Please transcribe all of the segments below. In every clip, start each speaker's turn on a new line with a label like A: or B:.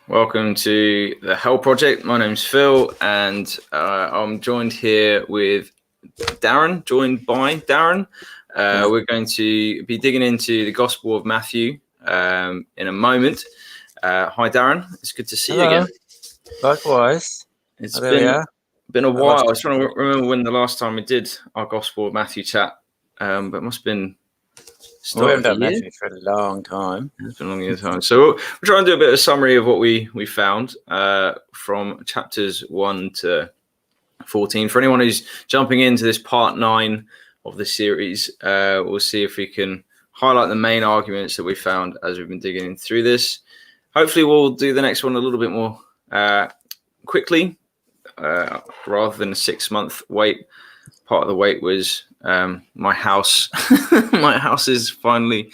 A: Welcome to the Hell Project. My name's Phil, and I'm joined here with Darren, We're going to be digging into the Gospel of Matthew in a moment. Hi, Darren. It's good to see you again.
B: Likewise.
A: It's been a while. I was trying to remember when the last time we did our Gospel of Matthew chat, but it must have been
B: we haven't done Matthew for a long time.
A: It's been a long time. So we'll try and do a bit of a summary of what we found from chapters 1 to 14. For anyone who's jumping into this part 9 of the series, we'll see if we can highlight the main arguments that we found as we've been digging through this. Hopefully we'll do the next one a little bit more quickly rather than a 6-month wait. Part of the wait was my house. My house is finally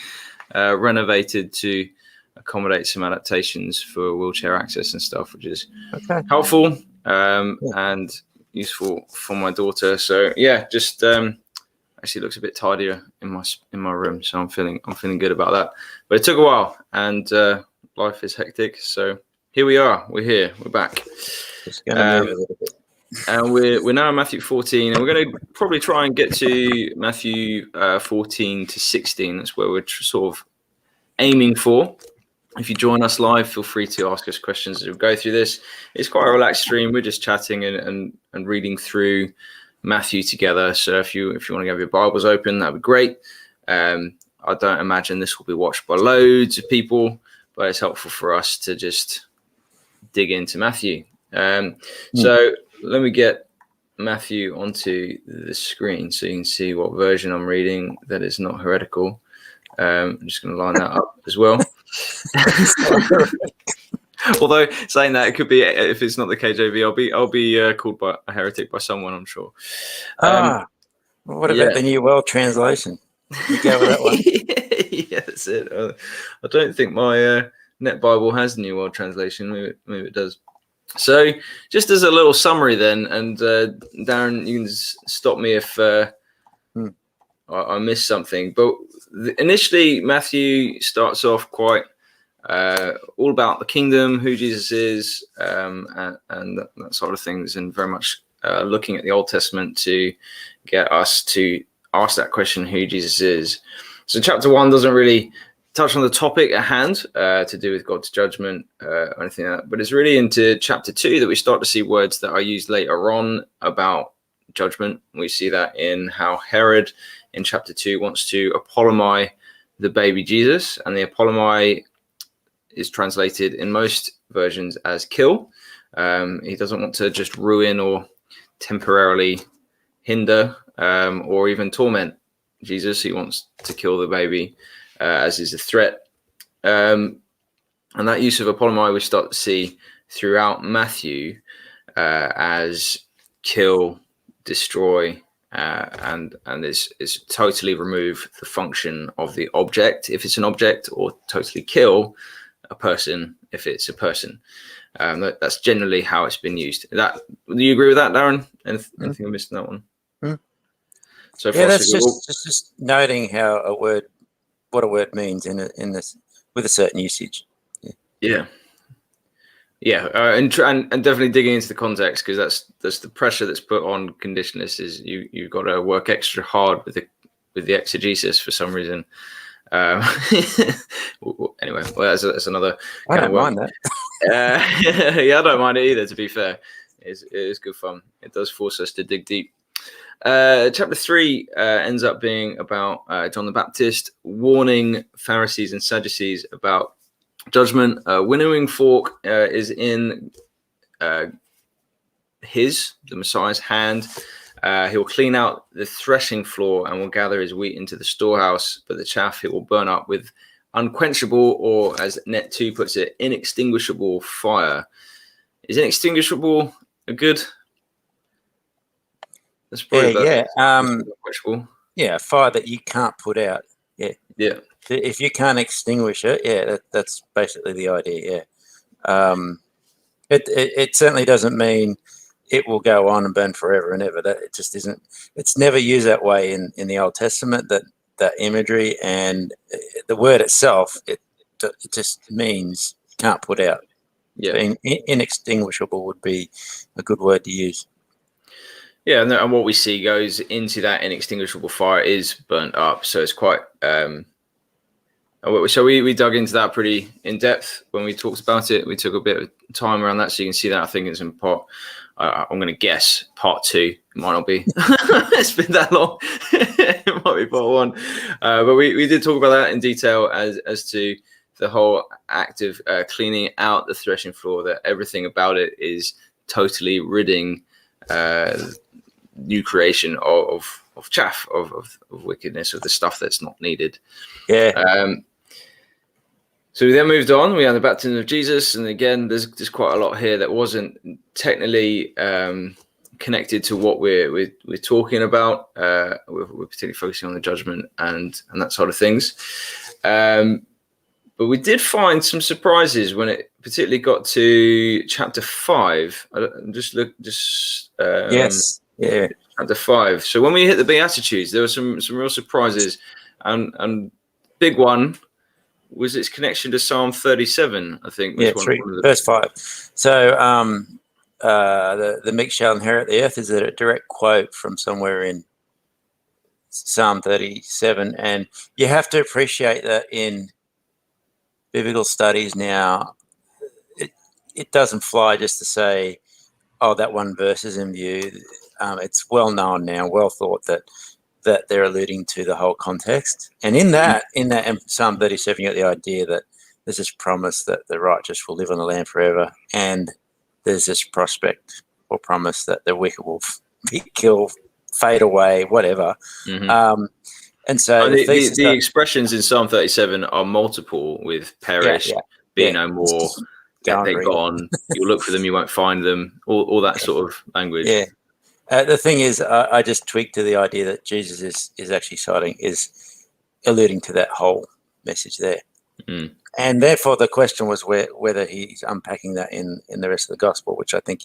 A: renovated to accommodate some adaptations for wheelchair access and stuff, which is helpful and useful for my daughter. So yeah, just actually looks a bit tidier in my room, so I'm feeling good about that. But it took a while, and life is hectic. So here we are. We're here. We're back.
B: Just gonna move a little bit.
A: And we're now in Matthew 14, and we're going to probably try and get to Matthew 14 to 16. That's where we're sort of aiming for. If you join us live, feel free to ask us questions as we go through this. It's quite a relaxed stream. We're just chatting and reading through Matthew together. So if you want to have your Bibles open, that'd be great. I don't imagine this will be watched by loads of people, but it's helpful for us to just dig into Matthew. So let me get Matthew onto the screen so you can see what version I'm reading that is not heretical. I'm just going to line that up as well. Although saying that, it could be, if it's not the KJV, I'll be called by a heretic by someone, I'm sure.
B: What about the New World Translation? You go with that one.
A: Yeah, that's it. I don't think my Net Bible has the New World Translation. Maybe it does. So just as a little summary then, and Darren, you can stop me if I miss something. But initially, Matthew starts off quite all about the kingdom, who Jesus is, and that sort of things, and very much looking at the Old Testament to get us to ask that question, who Jesus is. So chapter 1 doesn't really touch on the topic at hand to do with God's judgment or anything like that, but it's really into chapter 2 that we start to see words that are used later on about judgment. We see that in how Herod in chapter 2 wants to apolomy the baby Jesus, and the apolomy is translated in most versions as kill. He doesn't want to just ruin or temporarily hinder or even torment Jesus. He wants to kill the baby as is a threat. And that use of apolomy we start to see throughout Matthew as kill, destroy, and is totally remove the function of the object if it's an object, or totally kill a person if it's a person. That's generally how it's been used. Do you agree with that, Darren? Anything I missed in that one?
B: So yeah, that's just noting how what a word means in this with a certain usage.
A: Yeah, and definitely digging into the context, because that's the pressure that's put on conditionalists. Is you've got to work extra hard with the exegesis for some reason. Anyway, well, that's another.
B: I don't mind that.
A: Yeah, I don't mind it either. To be fair, it is good fun. It does force us to dig deep. Chapter 3 ends up being about John the Baptist warning Pharisees and Sadducees about judgment. Winnowing fork is in the Messiah's hand. He will clean out the threshing floor and will gather his wheat into the storehouse, but the chaff he will burn up with unquenchable, or as Net 2 puts it, inextinguishable fire. Is inextinguishable a good? That's probably
B: yeah, fire that you can't put out. Yeah. If you can't extinguish it, that's basically the idea. It certainly doesn't mean it will go on and burn forever and ever. That it just isn't. It's never used that way in the Old Testament. That imagery and the word itself, it just means can't put out.
A: Yeah.
B: So inextinguishable would be a good word to use.
A: Yeah, and what we see goes into that inextinguishable fire is burnt up. So it's quite. So we dug into that pretty in depth when we talked about it. We took a bit of time around that, so you can see that. I think it's in part. I'm going to guess part 2. It might not be. It's been that long. It might be part 1. But we did talk about that in detail as to the whole act of cleaning out the threshing floor. That everything about it is totally ridding new creation of chaff, of wickedness, of the stuff that's not needed.
B: Yeah.
A: So we then moved on. We had the baptism of Jesus, and again, there's quite a lot here that wasn't technically connected to what we're talking about. We're particularly focusing on the judgment and that sort of things. But we did find some surprises when it particularly got to chapter 5.
B: Yes. Yeah.
A: Chapter 5. So when we hit the Beatitudes, there were some real surprises, and big one was its connection to Psalm 37, I think.
B: Verse 5. So the meek shall inherit the earth is a direct quote from somewhere in Psalm 37. And you have to appreciate that in biblical studies now, it doesn't fly just to say, oh, that one verse is in view. It's well known now, well thought that they're alluding to the whole context. And in Psalm 37, you got the idea that there's this promise that the righteous will live on the land forever, and there's this prospect or promise that the wicked will be killed, fade away, whatever.
A: Mm-hmm.
B: And so
A: the expressions in Psalm 37 are multiple, with perish, be no more, they're gone, you'll look for them, you won't find them, all that sort of language.
B: Yeah. The thing is, I just tweaked to the idea that Jesus is actually alluding to that whole message there.
A: Mm.
B: And therefore, the question was whether he's unpacking that in the rest of the gospel, which I think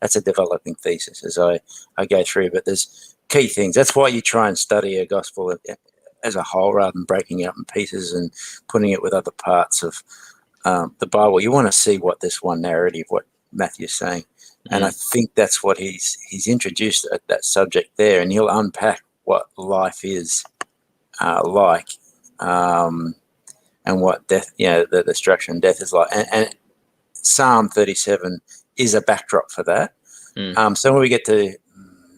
B: that's a developing thesis as I go through. But there's key things. That's why you try and study a gospel as a whole rather than breaking it up in pieces and putting it with other parts of the Bible. You want to see what this one narrative, what Matthew's saying. And I think that's what he's introduced at that subject there, and he'll unpack what life is like, and what death, the destruction and death is like. And Psalm 37 is a backdrop for that. So when we get to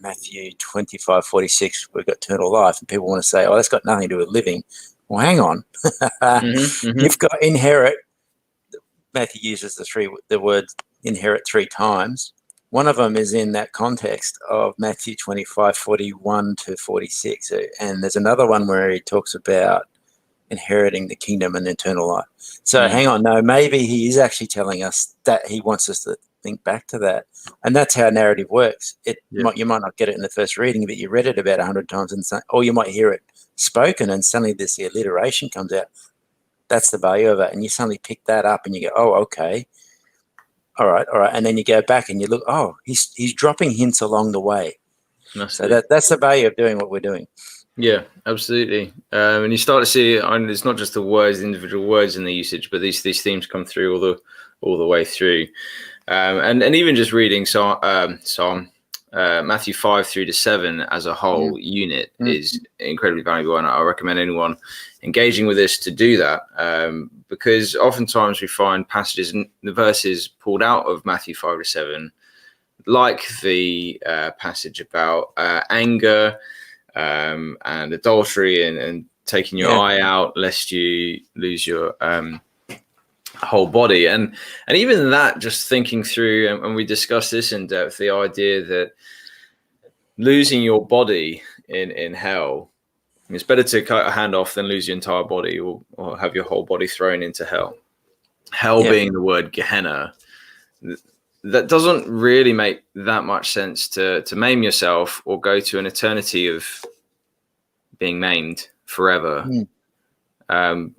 B: Matthew 25:46, we've got eternal life, and people want to say, "Oh, that's got nothing to do with living." Well, hang on, you've got inherit. Matthew uses the word inherit 3 times. One of them is in that context of Matthew 25:41 to 46. And there's another one where he talks about inheriting the kingdom and eternal life. So hang on, no, maybe he is actually telling us that he wants us to think back to that. And that's how narrative works. You might not get it in the first reading, but you read it about 100 times, or you might hear it spoken, and suddenly this alliteration comes out. That's the value of it. And you suddenly pick that up and you go, oh, okay. All right. And then you go back and you look, oh, he's dropping hints along the way. So that's the value of doing what we're doing.
A: Yeah, absolutely. And you start to see, it's not just the words, the individual words in the usage, but these themes come through all the way through. And even just reading Psalm Matthew 5 through to 7 as a whole unit is incredibly valuable, and I recommend anyone engaging with this to do that, because oftentimes we find passages and the verses pulled out of Matthew 5 to 7, like the passage about anger and adultery and taking your eye out lest you lose your whole body, and even that, just thinking through, and we discussed this in depth, the idea that losing your body in hell, it's better to cut a hand off than lose your entire body, or have your whole body thrown into hell. Hell being the word Gehenna, that doesn't really make that much sense to maim yourself or go to an eternity of being maimed forever. The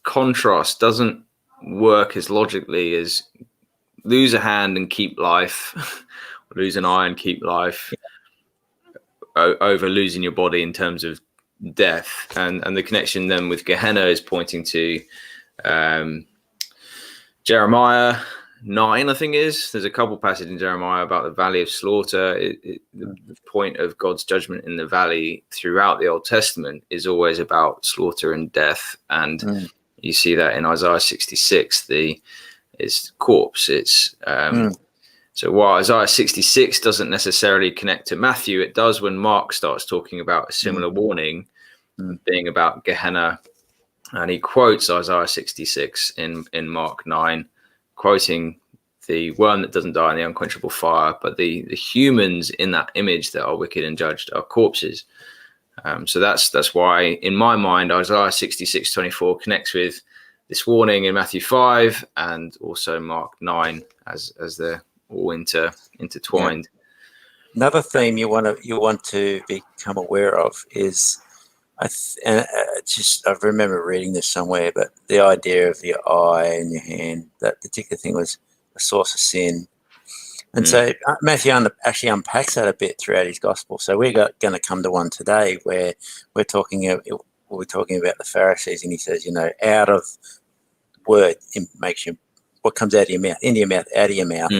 A: contrast doesn't work as logically as lose a hand and keep life, lose an eye and keep life, over losing your body in terms of death. And the connection then with Gehenna is pointing to Jeremiah 9, I think it is. There's a couple passages in Jeremiah about the valley of slaughter. The point of God's judgment in the valley throughout the Old Testament is always about slaughter and death. And you see that in Isaiah 66, it's corpse. So while Isaiah 66 doesn't necessarily connect to Matthew, it does when Mark starts talking about a similar warning being about Gehenna. And he quotes Isaiah 66 in Mark 9, quoting the worm that doesn't die in the unquenchable fire, but the humans in that image that are wicked and judged are corpses. So that's why, in my mind, Isaiah 66:24 connects with this warning in Matthew 5 and also Mark 9 as they're all intertwined.
B: Yeah. Another theme you want to become aware of is, I remember reading this somewhere, but the idea of your eye and your hand, that particular thing was a source of sin. And so Matthew actually unpacks that a bit throughout his gospel. So we're going to come to one today where we're talking about the Pharisees, and he says, out of word it makes you, what comes out of your mouth, into your mouth, out of your mouth,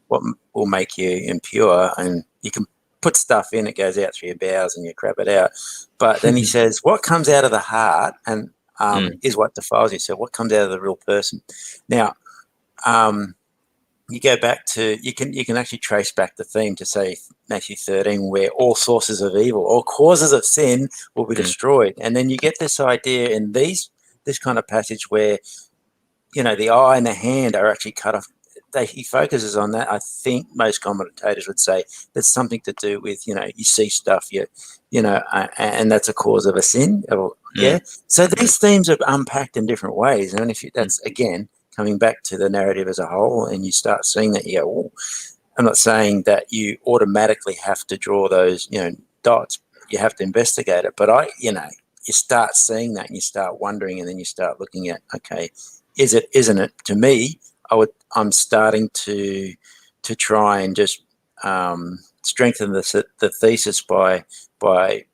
B: what will make you impure. And you can put stuff in, it goes out through your bowels and you crap it out. But then he says, what comes out of the heart and is what defiles you. So what comes out of the real person? Now, you go back to, you can actually trace back the theme to, say, Matthew 13, where all sources of evil, all causes of sin will be destroyed. And then you get this idea in this kind of passage where, the eye and the hand are actually cut off. He focuses on that. I think most commentators would say there's something to do with, you see stuff, and that's a cause of a sin. So these themes are unpacked in different ways. And if that's, again, coming back to the narrative as a whole, and you start seeing that, you go, well, I'm not saying that you automatically have to draw those, dots. You have to investigate it. But you start seeing that and you start wondering, and then you start looking at, okay, isn't it? To me, I'm starting to try and just strengthen the thesis by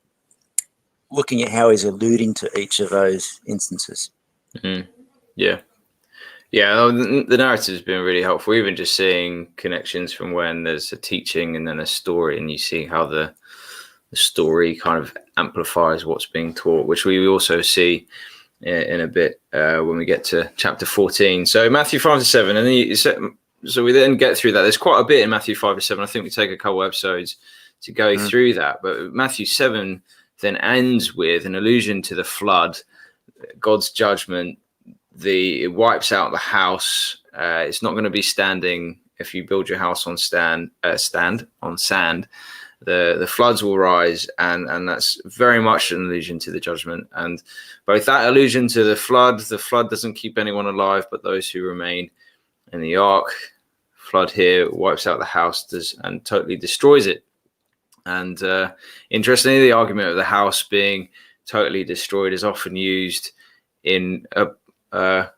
B: looking at how he's alluding to each of those instances.
A: Yeah, the narrative has been really helpful, even just seeing connections from when there's a teaching and then a story, and you see how the story kind of amplifies what's being taught, which we also see in a bit when we get to chapter 14. So Matthew 5-7, and then so we then get through that. There's quite a bit in Matthew 5-7. I think we take a couple episodes to go through that. But Matthew 7 then ends with an allusion to the flood, God's judgment. It wipes out the house. It's not going to be standing if you build your house on sand. The floods will rise, and that's very much an allusion to the judgment. And both that allusion to the flood doesn't keep anyone alive, but those who remain in the ark. Flood here wipes out the house and totally destroys it. And interestingly, the argument of the house being totally destroyed is often used in a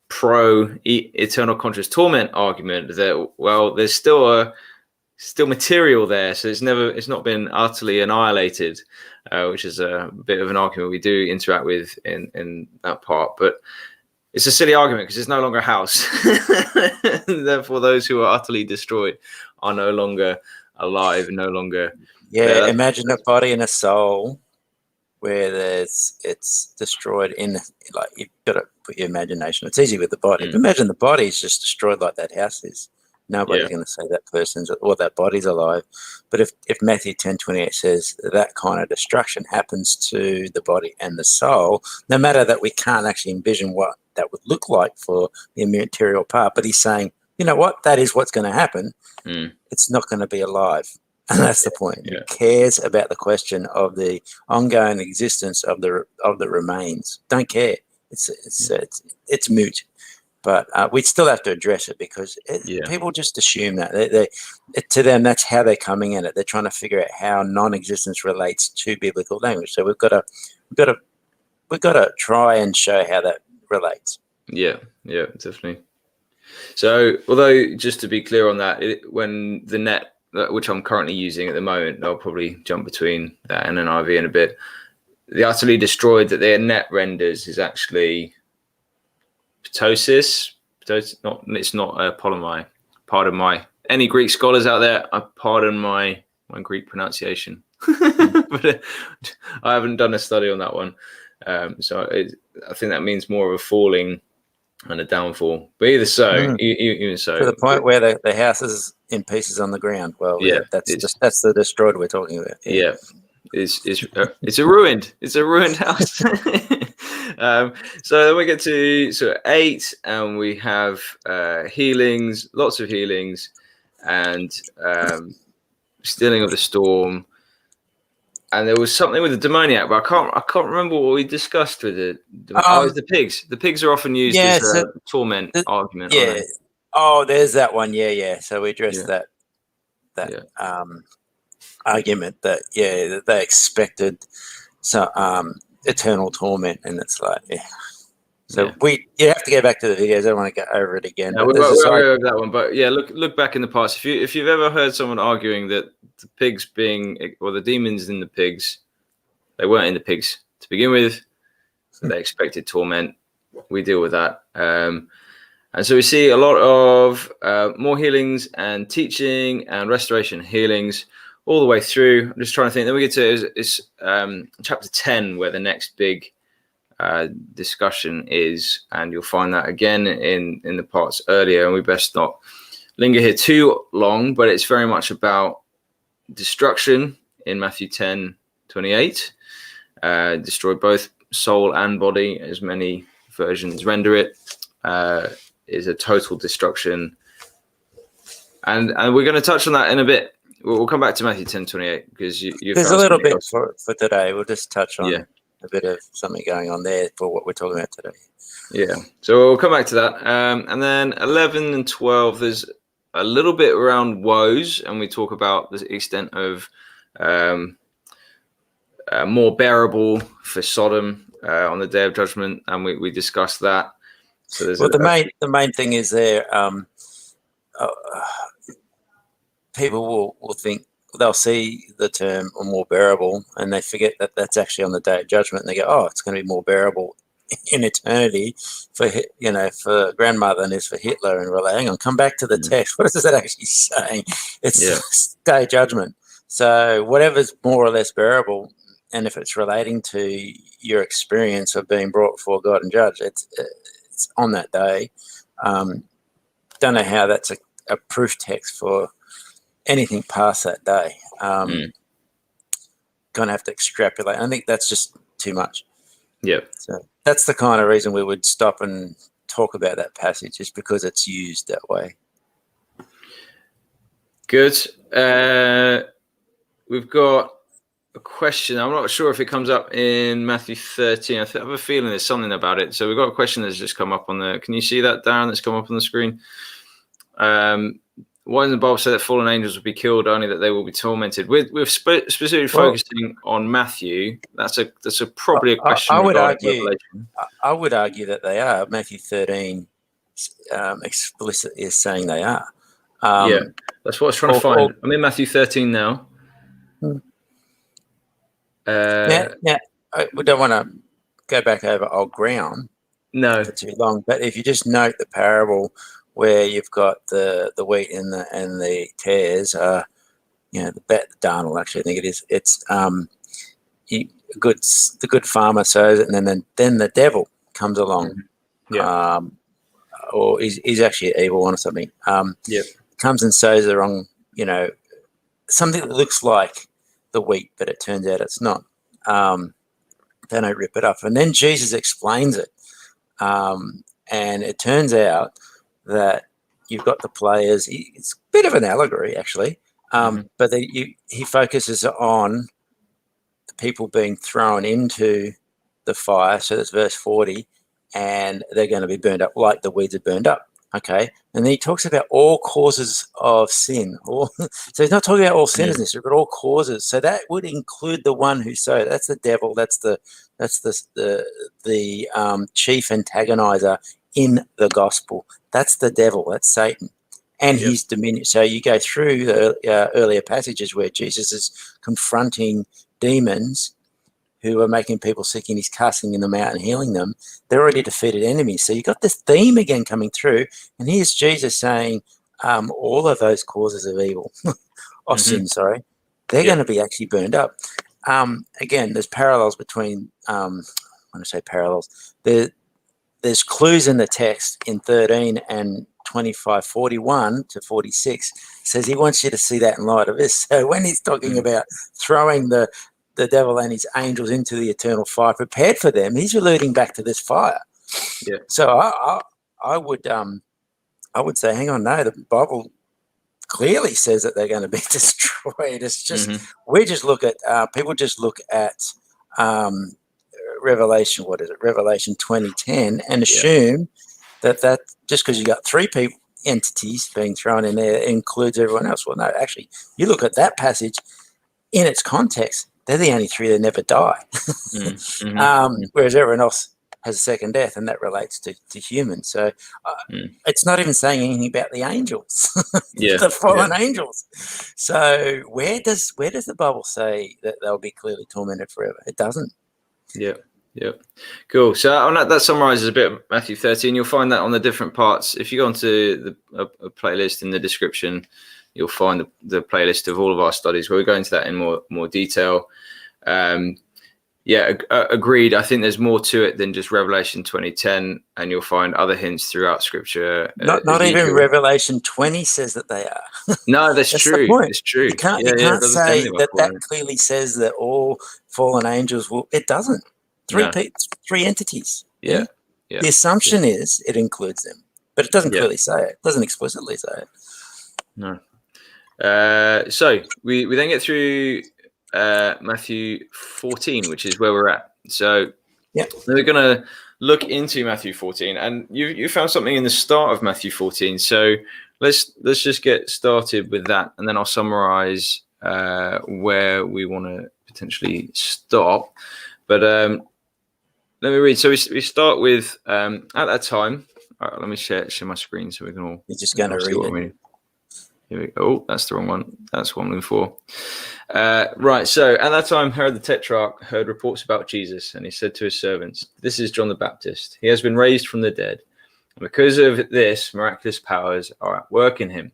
A: pro eternal conscious torment argument that, well, there's still material there, so it's not been utterly annihilated, which is a bit of an argument we do interact with in that part. But it's a silly argument because it's no longer a house. Therefore, those who are utterly destroyed are no longer alive, no longer.
B: Yeah, imagine a body and a soul where it's destroyed like, you've got to put your imagination. It's easy with the body. But imagine the body is just destroyed like that house is. Nobody's going to say that person's or that body's alive. But if Matthew 10:28 says that kind of destruction happens to the body and the soul, no matter that we can't actually envision what that would look like for the material part, but he's saying, you know what, that is what's going to happen. It's not going to be alive. And that's the point. He cares about the question of the ongoing existence of the remains. Don't care. It's moot. But we'd still have to address it because people just assume that to them that's how they're coming at it. They're trying to figure out how non-existence relates to biblical language. So we've got to try and show how that relates. Yeah,
A: definitely. So, although just to be clear on that, when the net, which I'm currently using at the moment, I'll probably jump between that and an NIV in a bit. The utterly destroyed that their net renders is actually ptosis, It's not Ptolemy. Pardon my any Greek scholars out there. I pardon my Greek pronunciation, but I haven't done a study on that one. So I think that means more of a falling and a downfall. But either so, even so,
B: to the point where the house is in pieces on the ground. Well,
A: yeah,
B: that's the destroyed we're talking about.
A: Yeah, it's a ruined house. So then we get to 8, and we have healings, lots of healings, and stealing of the storm. And there was something with the demoniac, but I can't remember what we discussed with it. It's the pigs. The pigs are often used as a torment argument.
B: Yeah. Oh, there's that one. Yeah. So we addressed that argument that they expected eternal torment, and it's like So you have to go back to the videos. I don't want to go over it again.
A: No, we won't go over that one, but yeah, look back in the past. If you've ever heard someone arguing that the pigs the demons in the pigs, they weren't in the pigs to begin with, so they expected torment. We deal with that, and so we see a lot of more healings and teaching and restoration healings all the way through. I'm just trying to think. Then we get to chapter 10, where the next big discussion is, and you'll find that again in the parts earlier, and we best not linger here too long, but it's very much about destruction in Matthew 10:28. Destroy both soul and body, as many versions render it, is a total destruction, and we're going to touch on that in a bit. We'll come back to Matthew 10:28 because
B: there's a little bit for today. We'll just touch on a bit of something going on there for what we're talking about today.
A: Yeah, so we'll come back to that. And then 11 and 12, there's a little bit around woes, and we talk about the extent of more bearable for Sodom on the day of judgment, and we discussed that. So there's
B: the main thing is there. People will think, they'll see the term more bearable, and they forget that that's actually on the day of judgment, and they go, oh, it's going to be more bearable in eternity for grandmother than it is for Hitler. And we're like, hang on, come back to the text. What is that actually saying? It's day of judgment. So whatever's more or less bearable, and if it's relating to your experience of being brought before God and judged, it's on that day. Don't know how that's a proof text for anything past that day. Gonna have to extrapolate. I think that's just too much.
A: Yeah.
B: So that's the kind of reason we would stop and talk about that passage, is because it's used that way.
A: Good. We've got a question. I'm not sure if it comes up in Matthew 13. I have a feeling there's something about it. So we've got a question that's just come up on the. Can you see that, Darren? That's come up on the screen. Why doesn't the Bible say that fallen angels will be killed, only that they will be tormented? We're specifically focusing on Matthew. That's probably a question.
B: I would argue that they are. Matthew 13 explicitly is saying they are.
A: That's what I was trying to find. I'm in Matthew 13 now.
B: We don't want to go back over old ground.
A: No,
B: for too long. But if you just note the parable where you've got the wheat and the tares, the darnel, actually, I think it is. It's the good farmer sows it, and then the devil comes along, or he's actually an evil one or something. Comes and sows the wrong, something that looks like the wheat, but it turns out it's not. They don't rip it up, and then Jesus explains it, and it turns out that you've got the players. It's a bit of an allegory, actually, but he focuses on the people being thrown into the fire. So that's verse 40, and they're going to be burned up like the weeds are burned up. Okay, and then he talks about all causes of sin. So he's not talking about all sinners necessarily, but all causes. So that would include the one who sowed. That's the devil. That's the chief antagonizer in the gospel. That's the devil. That's Satan, and he's diminished. So you go through the earlier passages where Jesus is confronting demons who are making people sick and he's casting them out and healing them, they're already defeated enemies. So you've got this theme again coming through. And here's Jesus saying all of those causes of evil, of sin, sorry, they're going to be actually burned up. Again, there's parallels between, when I say parallels, there's clues in the text in 13 and 25:41 to 46 says he wants you to see that in light of this. So when he's talking about throwing the devil and his angels into the eternal fire prepared for them, he's alluding back to this fire.
A: Yeah.
B: So I would say, hang on, no, the Bible clearly says that they're going to be destroyed. It's just we just look at people just look at Revelation 20:10 and assume that just because you got three entities being thrown in there includes everyone else. Well, no, actually, you look at that passage in its context, they're the only three that never die. Whereas everyone else has a second death, and that relates to humans. So it's not even saying anything about the angels, the fallen angels. So where does the Bible say that they'll be clearly tormented forever? It doesn't.
A: Yeah. Cool. So that summarizes a bit of Matthew 13. You'll find that on the different parts. If you go onto a playlist in the description, you'll find the playlist of all of our studies where we go into that in more detail. Agreed. I think there's more to it than just Revelation 20:10, and you'll find other hints throughout Scripture.
B: Not even Revelation 20 says that they are.
A: No, that's true. It's true.
B: You can't say that clearly says that all fallen angels will. It doesn't. Three entities.
A: Yeah.
B: The assumption is it includes them, but it doesn't clearly say it. It doesn't explicitly say it.
A: No. So we then get through Matthew 14, which is where we're at. So we're going to look into Matthew 14, and you found something in the start of Matthew 14. So let's just get started with that, and then I'll summarize where we want to potentially stop. But let me read. So we start with at that time. All right, let me share my screen so we can all.
B: You're just going to read it.
A: Here we go. Oh, that's the wrong one. That's what I'm looking for. Right. So at that time, Herod the Tetrarch heard reports about Jesus, and he said to his servants, "This is John the Baptist. He has been raised from the dead, and because of this, miraculous powers are at work in him."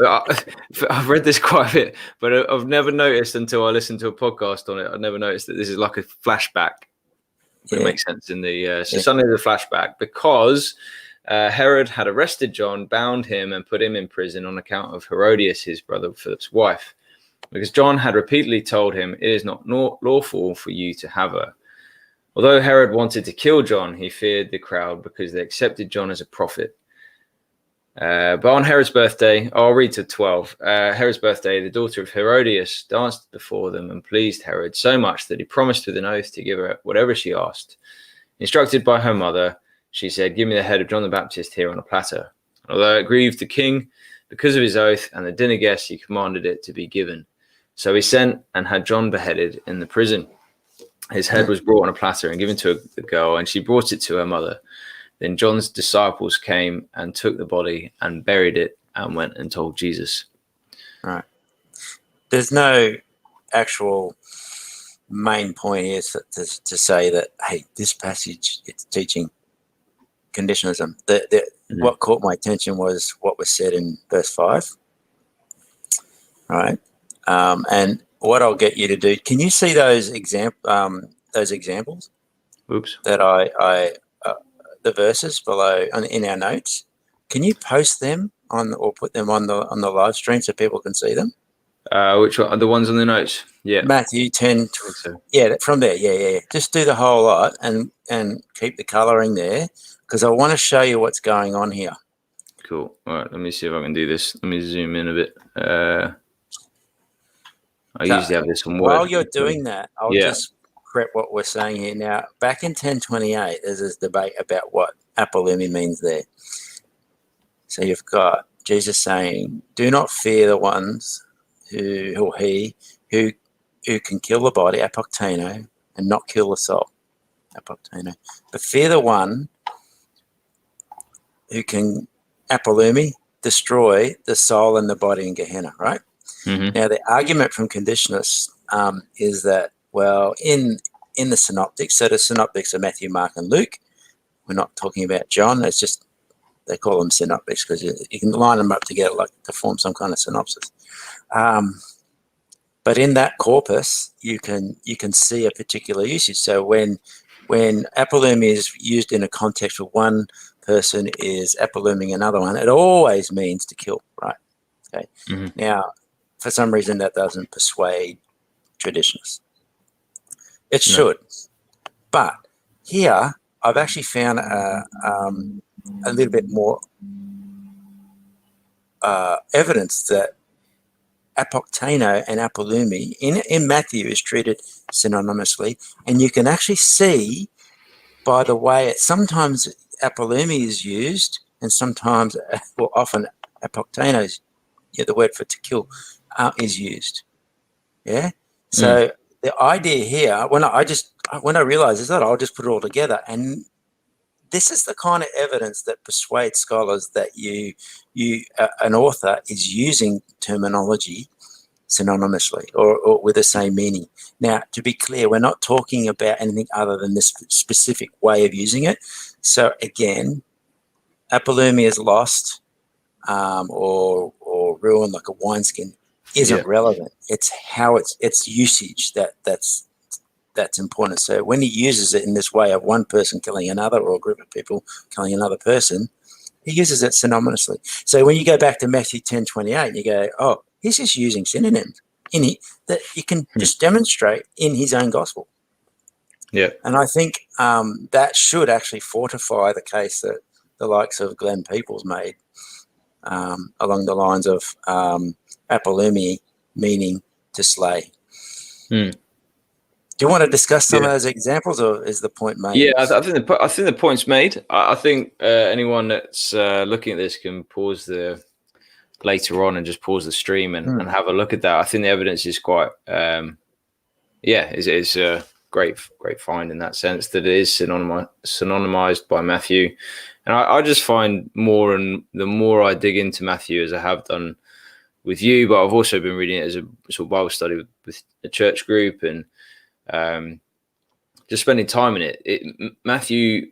A: I've read this quite a bit, but I've never noticed until I listened to a podcast on it. I've never noticed that this is like a flashback. It makes sense in the suddenly the flashback because Herod had arrested John, bound him, and put him in prison on account of Herodias, his brother Philip's wife, because John had repeatedly told him, "It is not lawful for you to have her." Although Herod wanted to kill John, he feared the crowd because they accepted John as a prophet. But on Herod's birthday, I'll read to 12. Herod's birthday, the daughter of Herodias danced before them and pleased Herod so much that he promised with an oath to give her whatever she asked. Instructed by her mother, she said, "Give me the head of John the Baptist here on a platter." Although it grieved the king because of his oath and the dinner guests, he commanded it to be given. So he sent and had John beheaded in the prison. His head was brought on a platter and given to the girl, and she brought it to her mother. Then John's disciples came and took the body and buried it and went and told Jesus.
B: Right. There's no actual main point here to say that, hey, this passage, it's teaching conditionalism. What caught my attention was what was said in verse 5. Right. And what I'll get you to do, can you see those examples?
A: Oops.
B: That I the verses below in our notes? Can you post them or put them on the live stream so people can see them?
A: Which one? The ones on the notes? Yeah.
B: Matthew 10. Yeah, from there. Yeah. Just do the whole lot and keep the colouring there because I want to show you what's going on here.
A: Cool. All right. Let me see if I can do this. Let me zoom in a bit. I usually have this on Word.
B: While you're doing that, I'll just prep what we're saying here. Now, back in 1028, there's this debate about what apolumi means there. So you've got Jesus saying, "Do not fear the ones who can kill the body, apoktano, and not kill the soul, apoktano. But fear the one who can apolumi, destroy the soul and the body in Gehenna," right? Mm-hmm. Now, the argument from conditionalists is that, well, in the synoptics, so the synoptics are Matthew, Mark, and Luke. We're not talking about John. It's just they call them synoptics because you can line them up together like to form some kind of synopsis. But in that corpus, you can see a particular usage. So when apolumi is used in a context where one person is apoluming another one, it always means to kill, right? Okay.
A: Mm-hmm.
B: Now, for some reason, that doesn't persuade traditionalists. It should, but here I've actually found a little bit more evidence that apoktano and apolumi in Matthew is treated synonymously, and you can actually see by the way sometimes apolumi is used, and sometimes, well, often apoktano is, the word for to kill, is used. Yeah. So the idea here, when I realized is that I'll just put it all together, and this is the kind of evidence that persuades scholars that an author is using terminology synonymously or with the same meaning. Now, to be clear, we're not talking about anything other than this specific way of using it. So again, apolumi is lost or ruined like a wineskin isn't relevant. It's how it's usage that's important. So when he uses it in this way of one person killing another or a group of people killing another person, he uses it synonymously. So when you go back to Matthew 10:28, you go, oh, he's just using synonyms that you can just demonstrate in his own gospel.
A: Yeah.
B: And I think that should actually fortify the case that the likes of Glenn Peoples made along the lines of apolumi meaning to slay. Do you want to discuss some of those examples, or is the point made?
A: Yeah, I think the point's made. I think anyone that's looking at this can pause later on and just pause the stream and have a look at that. I think the evidence is quite, is a great find in that sense that it is synonymized by Matthew. And I just find more, and the more I dig into Matthew, as I have done with you, but I've also been reading it as a sort of Bible study with a church group and just spending time in it. Matthew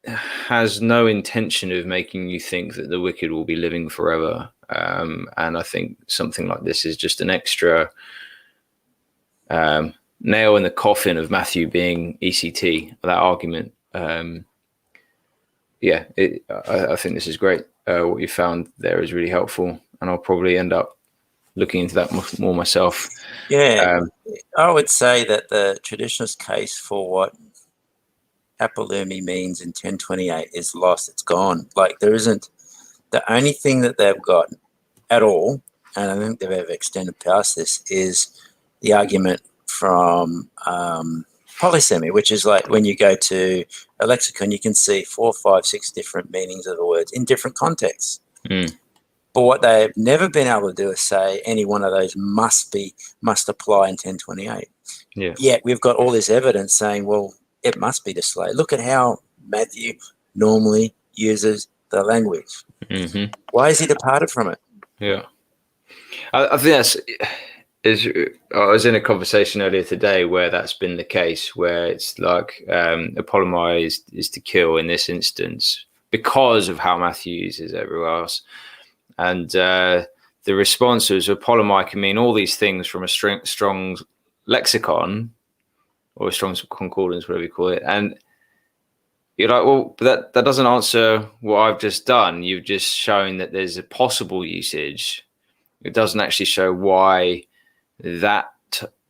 A: has no intention of making you think that the wicked will be living forever. And I think something like this is just an extra nail in the coffin of Matthew being ECT, that argument. I think this is great. What you found there is really helpful, and I'll probably end up looking into that more myself.
B: Yeah, I would say that the traditionalist case for what apolumi means in 1028 is lost. It's gone. Like, there isn't, the only thing that they've got at all, and I don't think they've ever extended past this, is the argument from polysemy, which is like when you go to a lexicon, you can see 4, 5, 6 different meanings of the words in different contexts. But what they've never been able to do is say any one of those must apply in 1028.
A: Yeah.
B: Yet we've got all this evidence saying, well, it must be to slay. Look at how Matthew normally uses the language. Why has he departed from it?
A: Yeah. I think I was in a conversation earlier today where that's been the case, where it's like apolumi is to kill in this instance because of how Matthew uses everywhere else. And the response was apolumi can mean all these things from a strong lexicon or a strong concordance, whatever you call it. And you're like, well, but that doesn't answer what I've just done. You've just shown that there's a possible usage. It doesn't actually show why that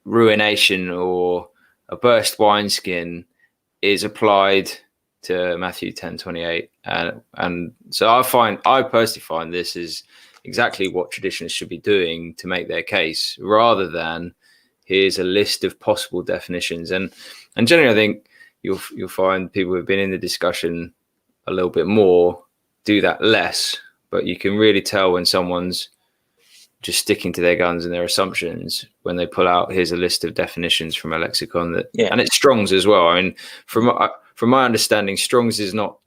A: ruination or a burst wineskin is applied to Matthew 10:28, and so I personally find this is exactly what traditionalists should be doing to make their case, rather than here's a list of possible definitions. And generally, I think you'll find people who've been in the discussion a little bit more do that less, but you can really tell when someone's just sticking to their guns and their assumptions when they pull out, here's a list of definitions from a lexicon and it's Strong's as well. I mean, from my understanding, Strong's is not,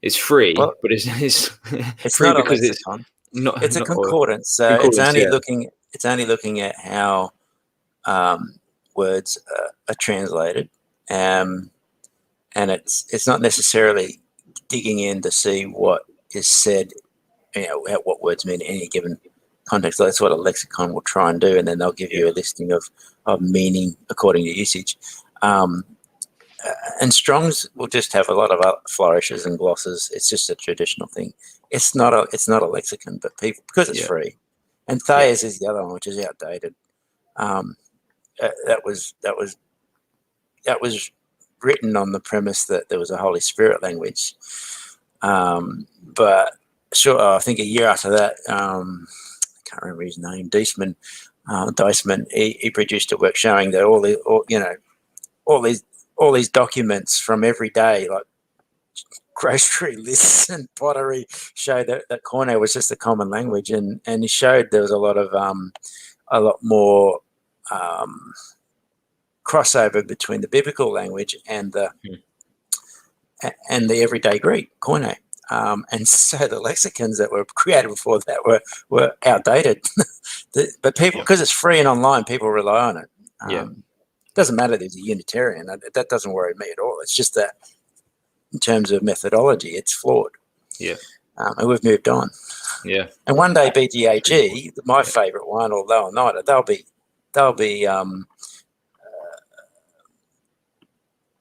A: it's free, but it's free
B: not
A: because
B: a lexicon. It's a
A: not
B: concordance. So it's only looking at how words are translated, and it's not necessarily digging in to see what is said, what words mean in any given context. That's what a lexicon will try and do, and then they'll give you a listing of meaning according to usage. And Strong's will just have a lot of flourishes and glosses. It's just a traditional thing. It's not a lexicon, but people, because it's free. And Thayer's is the other one, which is outdated. That was written on the premise that there was a Holy Spirit language. But sure, I think a year after that, I can't remember his name, Deisman, he produced a work showing that all these documents from every day, like grocery lists and pottery, showed that Koine was just a common language, and he showed there was a lot more crossover between the biblical language and the everyday Greek, Koine. And so the lexicons that were created before that were outdated. But people, because it's free and online, people rely on it. It doesn't matter that he's a Unitarian. That doesn't worry me at all. It's just that in terms of methodology, it's flawed. And we've moved on. And one day BGAG, my favourite one, or Lower Niter, they'll be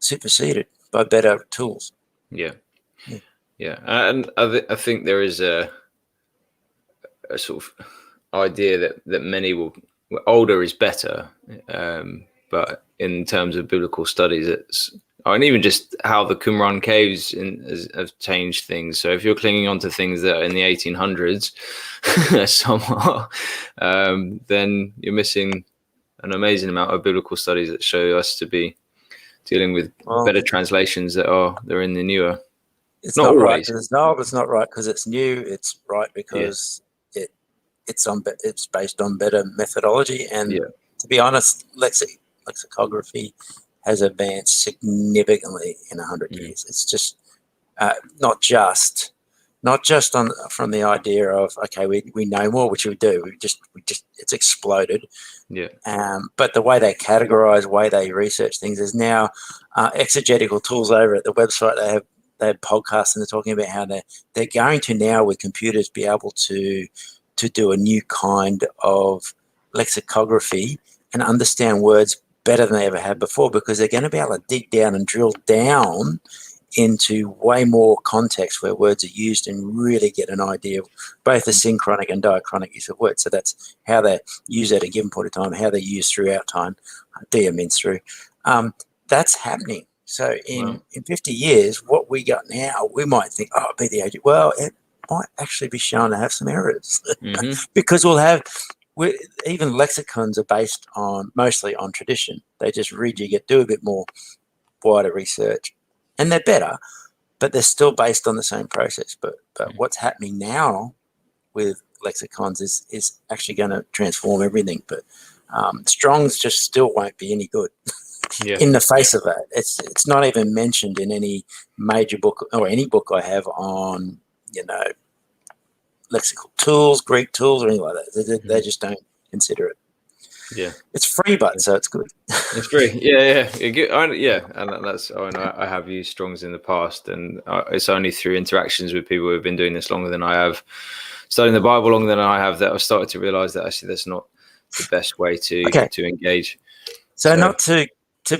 B: superseded by better tools.
A: And I think there is a sort of idea that many will older is better, but in terms of biblical studies, and even just how the Qumran caves have changed things. So if you're clinging on to things that are in the 1800s, somewhat, then you're missing an amazing amount of biblical studies that show us to be dealing with better translations they're in the newer.
B: It's not right because it's old. It's not right because it's new. It's right because it's based on better methodology. And to be honest, lexicography has advanced significantly in 100 years. It's just not just from the idea of we know more, which we do. We just it's exploded. But the way they categorize, way they research things, there's now exegetical tools over at the website. They have podcasts and they're talking about how they're going to now with computers be able to do a new kind of lexicography and understand words better than they ever had before, because they're going to be able to dig down and drill down into way more context where words are used and really get an idea of both the synchronic and diachronic use of words. So that's how they use at a given point of time, how they use throughout time, dia means through. That's happening. So in 50 years, what we got now, we might think, be the age. Well, it might actually be shown to have some errors because even lexicons are based mostly on tradition. They just rejig it, do a bit more wider research, and they're better, but they're still based on the same process. But what's happening now with lexicons is actually going to transform everything. But Strong's just still won't be any good. In the face of that, it's not even mentioned in any major book or any book I have on lexical tools, Greek tools, or anything like that. They just don't consider it. It's free, but so it's good.
A: It's free. And that's I have used Strong's in the past, and it's only through interactions with people who've been doing this longer than I have, studying the Bible longer than I have, that I've started to realize that actually that's not the best way to engage.
B: So not to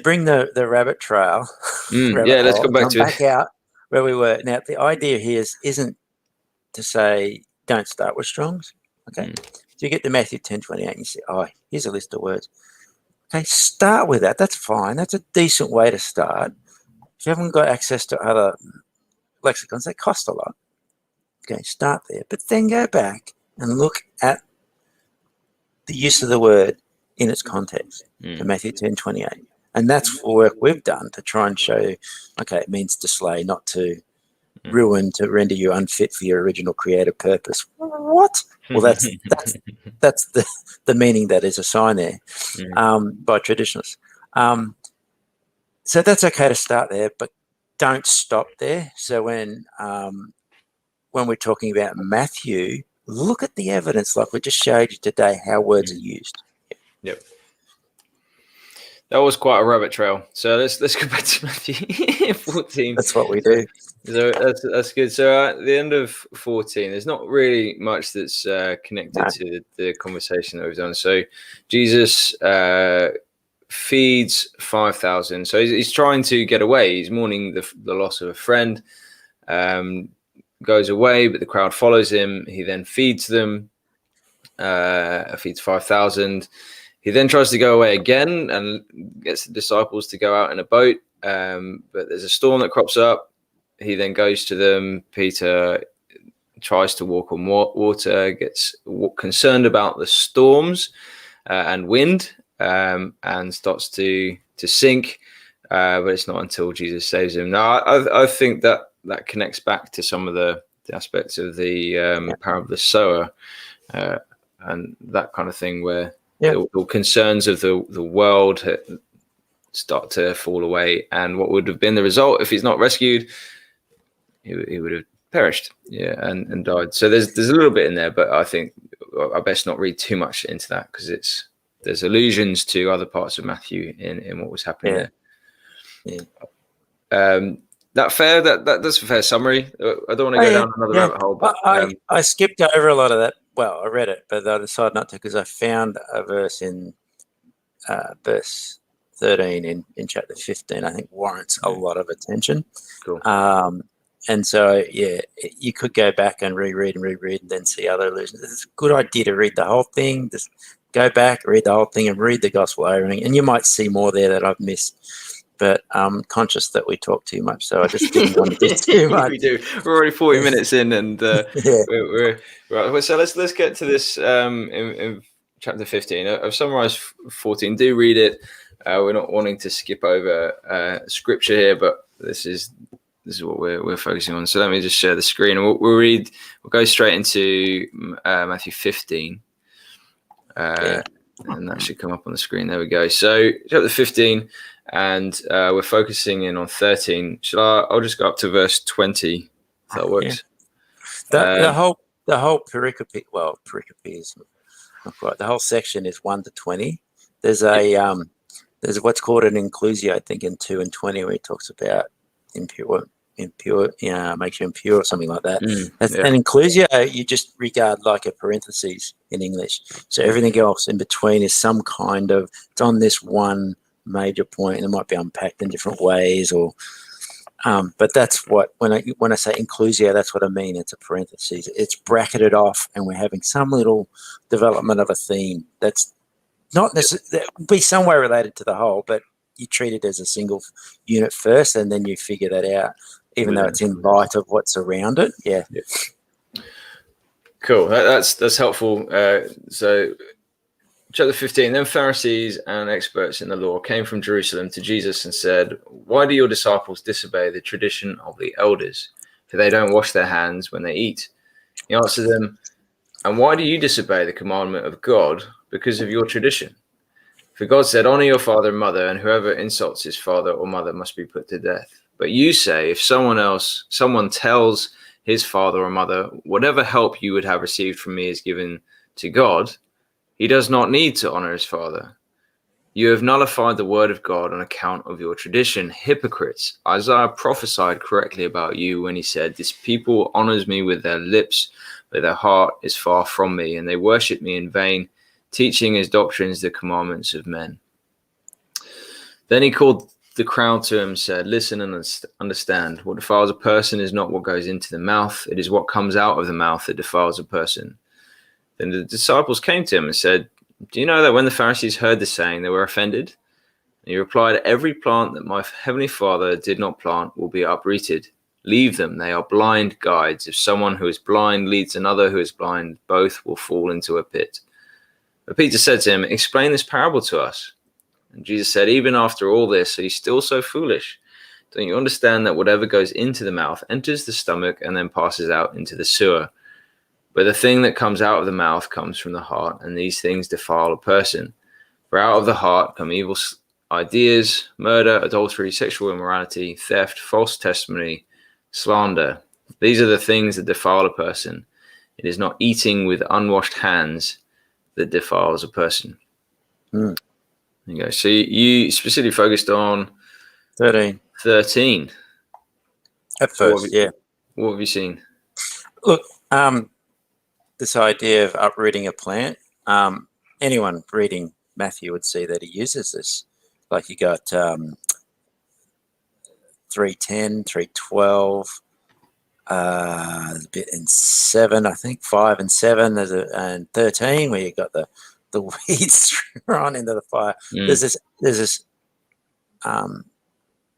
B: bring the rabbit trail.
A: Let's go back
B: out where we were. Now, the idea here isn't to say don't start with Strong's. Okay. So you get to Matthew 10:28 and you say, here's a list of words. Okay, start with that. That's fine. That's a decent way to start. If you haven't got access to other lexicons, they cost a lot. Okay, start there. But then go back and look at the use of the word in its context to Matthew 10:28. And that's the work we've done to try and show you, it means to slay, not to ruin, to render you unfit for your original creative purpose. What? Well, that's the meaning that is assigned there by traditionalists. So that's okay to start there, but don't stop there. So when we're talking about Matthew, look at the evidence, like we just showed you today, how words are used.
A: That was quite a rabbit trail. So let's go back to Matthew 14.
B: That's what we do.
A: So that's good. So at the end of 14, there's not really much that's connected
B: No.
A: to the conversation that we've done. So Jesus feeds 5,000. So he's trying to get away. He's mourning the loss of a friend. Goes away, but the crowd follows him. He then feeds them. Feeds 5,000. He then tries to go away again and gets the disciples to go out in a boat. But there's a storm that crops up. He then goes to them. Peter tries to walk on water, gets concerned about the storms and wind, and starts to sink. But it's not until Jesus saves him. Now, I think that connects back to some of the aspects of the parable of the sower and that kind of thing, where the concerns of the world start to fall away, and what would have been the result if he's not rescued? He would have perished, and died. So there's a little bit in there, but I think I best not read too much into that, because there's allusions to other parts of Matthew in what was happening there. Yeah. That fair? That's a fair summary. I don't want to go down another rabbit hole. But
B: I skipped over a lot of that. Well, I read it, but I decided not to, because I found a verse in verse 13 in chapter 15. I think warrants a lot of attention.
A: Cool.
B: And so, you could go back and reread and then see other allusions. It's a good idea to read the whole thing. Just go back, read the whole thing, and read the gospel over, and you might see more there that I've missed. But I'm conscious that we talk too much, so I just didn't want to do too much.
A: We do. We're already 40 minutes in, and we're right. So let's get to this in chapter 15. I've summarized 14. Do read it. We're not wanting to skip over scripture here, but this is what we're focusing on. So let me just share the screen, and we'll go straight into Matthew 15. And that should come up on the screen. There we go. So chapter 15. And we're focusing in on 13. I'll just go up to verse 20, if that works.
B: The whole pericope. Well, pericope is not quite. The whole section is 1 to 20. There's there's what's called an inclusio, I think, in 2 and 20, where he talks about impure, makes you impure or something like that. An inclusio you just regard like a parentheses in English. So everything else in between is some kind of, it's on this one major point, and it might be unpacked in different ways, or but that's what, when I say inclusio, that's what I mean. It's a parentheses. It's bracketed off, and we're having some little development of a theme that's not necessarily, that will be somewhere related to the whole, but you treat it as a single unit first, and then you figure that out, even though it's in light of what's around it. Yeah.
A: Cool. That's helpful. So chapter 15, then Pharisees and experts in the law came from Jerusalem to Jesus and said, "Why do your disciples disobey the tradition of the elders? For they don't wash their hands when they eat." He answered them, "And why do you disobey the commandment of God because of your tradition? For God said, 'Honor your father and mother, and whoever insults his father or mother must be put to death.' But you say, if someone tells his father or mother, 'Whatever help you would have received from me is given to God,' he does not need to honor his father. You have nullified the word of God on account of your tradition. Hypocrites! Isaiah prophesied correctly about you when he said, 'This people honors me with their lips, but their heart is far from me, and they worship me in vain, teaching as doctrines the commandments of men.' Then he called the crowd to him and said, 'Listen and understand. What defiles a person is not what goes into the mouth. It is what comes out of the mouth that defiles a person.' Then the disciples came to him and said, 'Do you know that when the Pharisees heard this saying, they were offended?' And he replied, 'Every plant that my heavenly Father did not plant will be uprooted. Leave them. They are blind guides. If someone who is blind leads another who is blind, both will fall into a pit.' But Peter said to him, 'Explain this parable to us.' And Jesus said, 'Even after all this, are you still so foolish? Don't you understand that whatever goes into the mouth enters the stomach and then passes out into the sewer? But the thing that comes out of the mouth comes from the heart, and these things defile a person. For out of the heart come evil ideas, murder, adultery, sexual immorality, theft, false testimony, slander. These are the things that defile a person. It is not eating with unwashed hands that defiles a person." There you go. So you specifically focused on
B: 13
A: 13.
B: at first, yeah.
A: What have you seen?
B: Look, this idea of uprooting a plant, anyone reading Matthew would see that he uses this. Like you got 3:10, 3:12, a bit in 7, I think 5 and 7. And 13 where you got the weeds thrown into the fire. There's this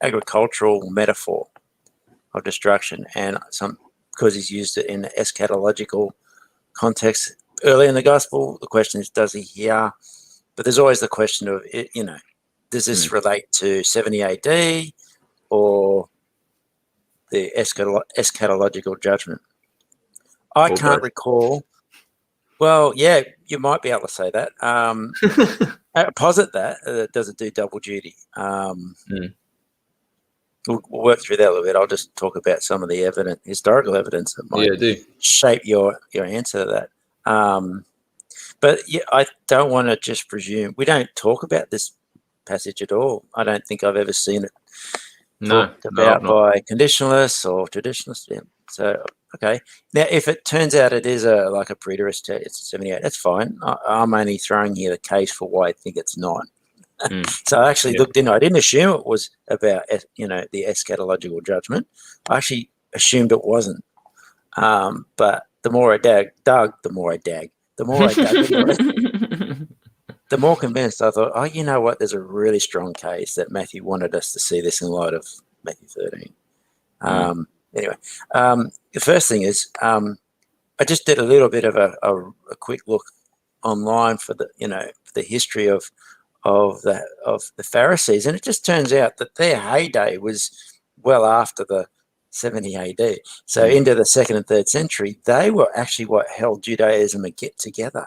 B: agricultural metaphor of destruction, and because he's used it in an eschatological context early in the gospel. The question is, does he hear? But there's always the question of, does this relate to 70 AD or the eschatological judgment? I can't recall. Well, yeah, you might be able to say that. Posit that. Does it do double duty? We'll work through that a little bit. I'll just talk about some of the historical evidence that might shape your answer to that. But yeah, I don't want to just presume. We don't talk about this passage at all. I don't think I've ever seen it talked about by conditionalists or traditionalists. Yeah. So, okay. Now, if it turns out it is like a preterist, it's 78, that's fine. I'm only throwing here the case for why I think it's not. So I actually looked in. I didn't assume it was about, the eschatological judgment. I actually assumed it wasn't. But the more I dug, the more I dug, the more convinced I thought, you know what? There's a really strong case that Matthew wanted us to see this in light of Matthew 13. Anyway, the first thing is I just did a little bit of a quick look online for the history of the Pharisees, and it just turns out that their heyday was well after the 70 AD. So into the 2nd and 3rd century, they were actually what held Judaism together.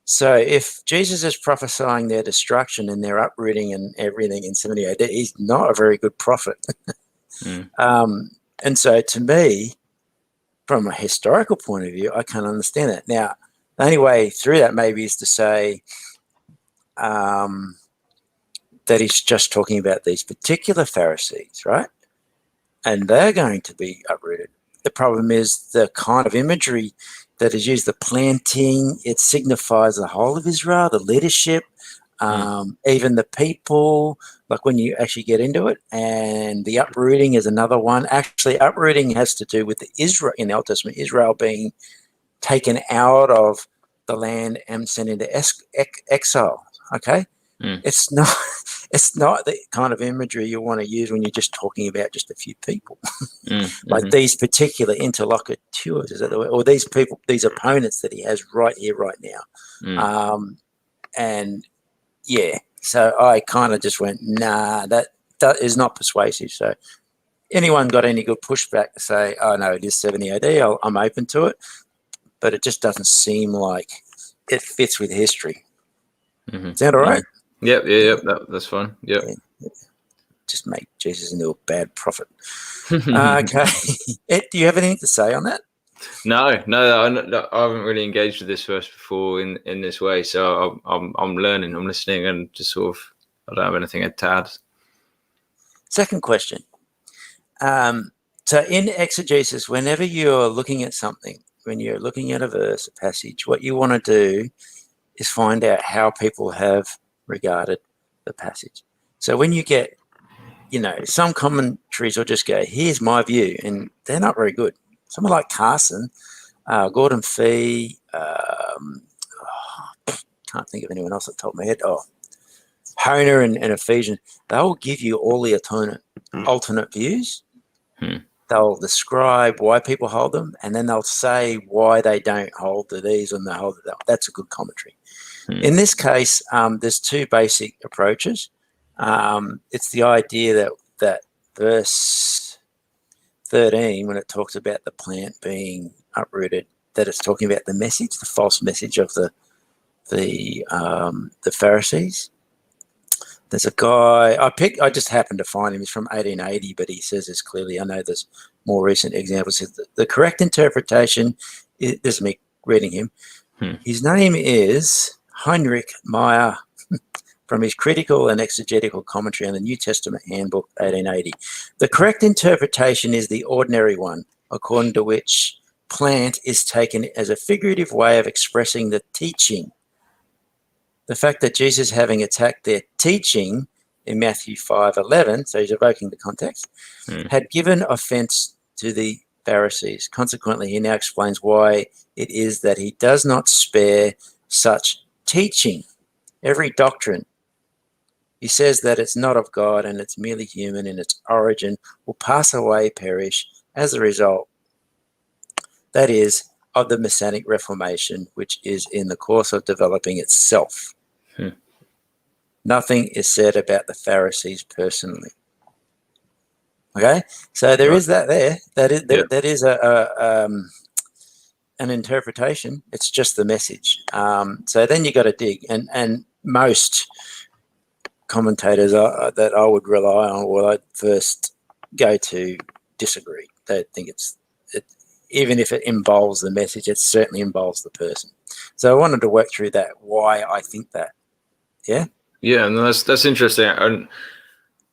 B: So if Jesus is prophesying their destruction and their uprooting and everything in 70 AD, he's not a very good prophet. And so to me, from a historical point of view, I can't understand that. Now, the only way through that maybe is to say that he's just talking about these particular Pharisees, right? And they're going to be uprooted. The problem is the kind of imagery that is used, the planting, it signifies the whole of Israel, the leadership, even the people, like when you actually get into it. And the uprooting is another one. Actually, uprooting has to do with Israel in the Old Testament, Israel being taken out of the land and sent into exile. Okay, it's not the kind of imagery you want to use when you're just talking about just a few people, like these particular interlocutors, is that the way, or these people, these opponents that he has right here, right now, and yeah. So I kind of just went, nah, that is not persuasive. So anyone got any good pushback to say, oh no, it is 70 AD? I'm open to it, but it just doesn't seem like it fits with history. Is that all right?
A: Yep. That's fine. Yep.
B: Yeah. Just make Jesus into a bad prophet. Okay. Ed, do you have anything to say on that?
A: No, I haven't really engaged with this verse before in this way, so I'm learning, I'm listening, and just sort of I don't have anything to add.
B: Second question. So in exegesis, whenever you're looking at something, when you're looking at a verse, a passage, what you want to do is find out how people have regarded the passage. So when you get, some commentaries will just go, here's my view, and they're not very good. Someone like Carson, Gordon Fee, can't think of anyone else at the top of my head. Honer and Ephesians, they'll give you all the alternate views. They'll describe why people hold them, and then they'll say why they don't hold to these and they hold to that. That's a good commentary. In this case, there's two basic approaches. It's the idea that verse 13, when it talks about the plant being uprooted, that it's talking about the message, the false message of the Pharisees. There's a guy I just happened to find him. He's from 1880, but he says this clearly. I know there's more recent examples. The correct interpretation is, this is me reading him. His name is Heinrich Meyer from his critical and exegetical commentary on the New Testament Handbook, 1880. The correct interpretation is the ordinary one, according to which plant is taken as a figurative way of expressing the teaching. The fact that Jesus, having attacked their teaching in Matthew 5:11, so he's evoking the context, had given offense to the Pharisees. Consequently, he now explains why it is that he does not spare such teaching. Every doctrine, he says that it's not of God and it's merely human in its origin, will pass away, perish as a result, that is, of the Messianic Reformation, which is in the course of developing itself. Nothing is said about the Pharisees personally. Okay, so there is that there. That is an interpretation. It's just the message. So then you got to dig, and most commentators that I would rely on, or I'd first go to, disagree. They think even if it involves the message, it certainly involves the person. So I wanted to work through that, why I think that. Yeah?
A: Yeah, and that's interesting. And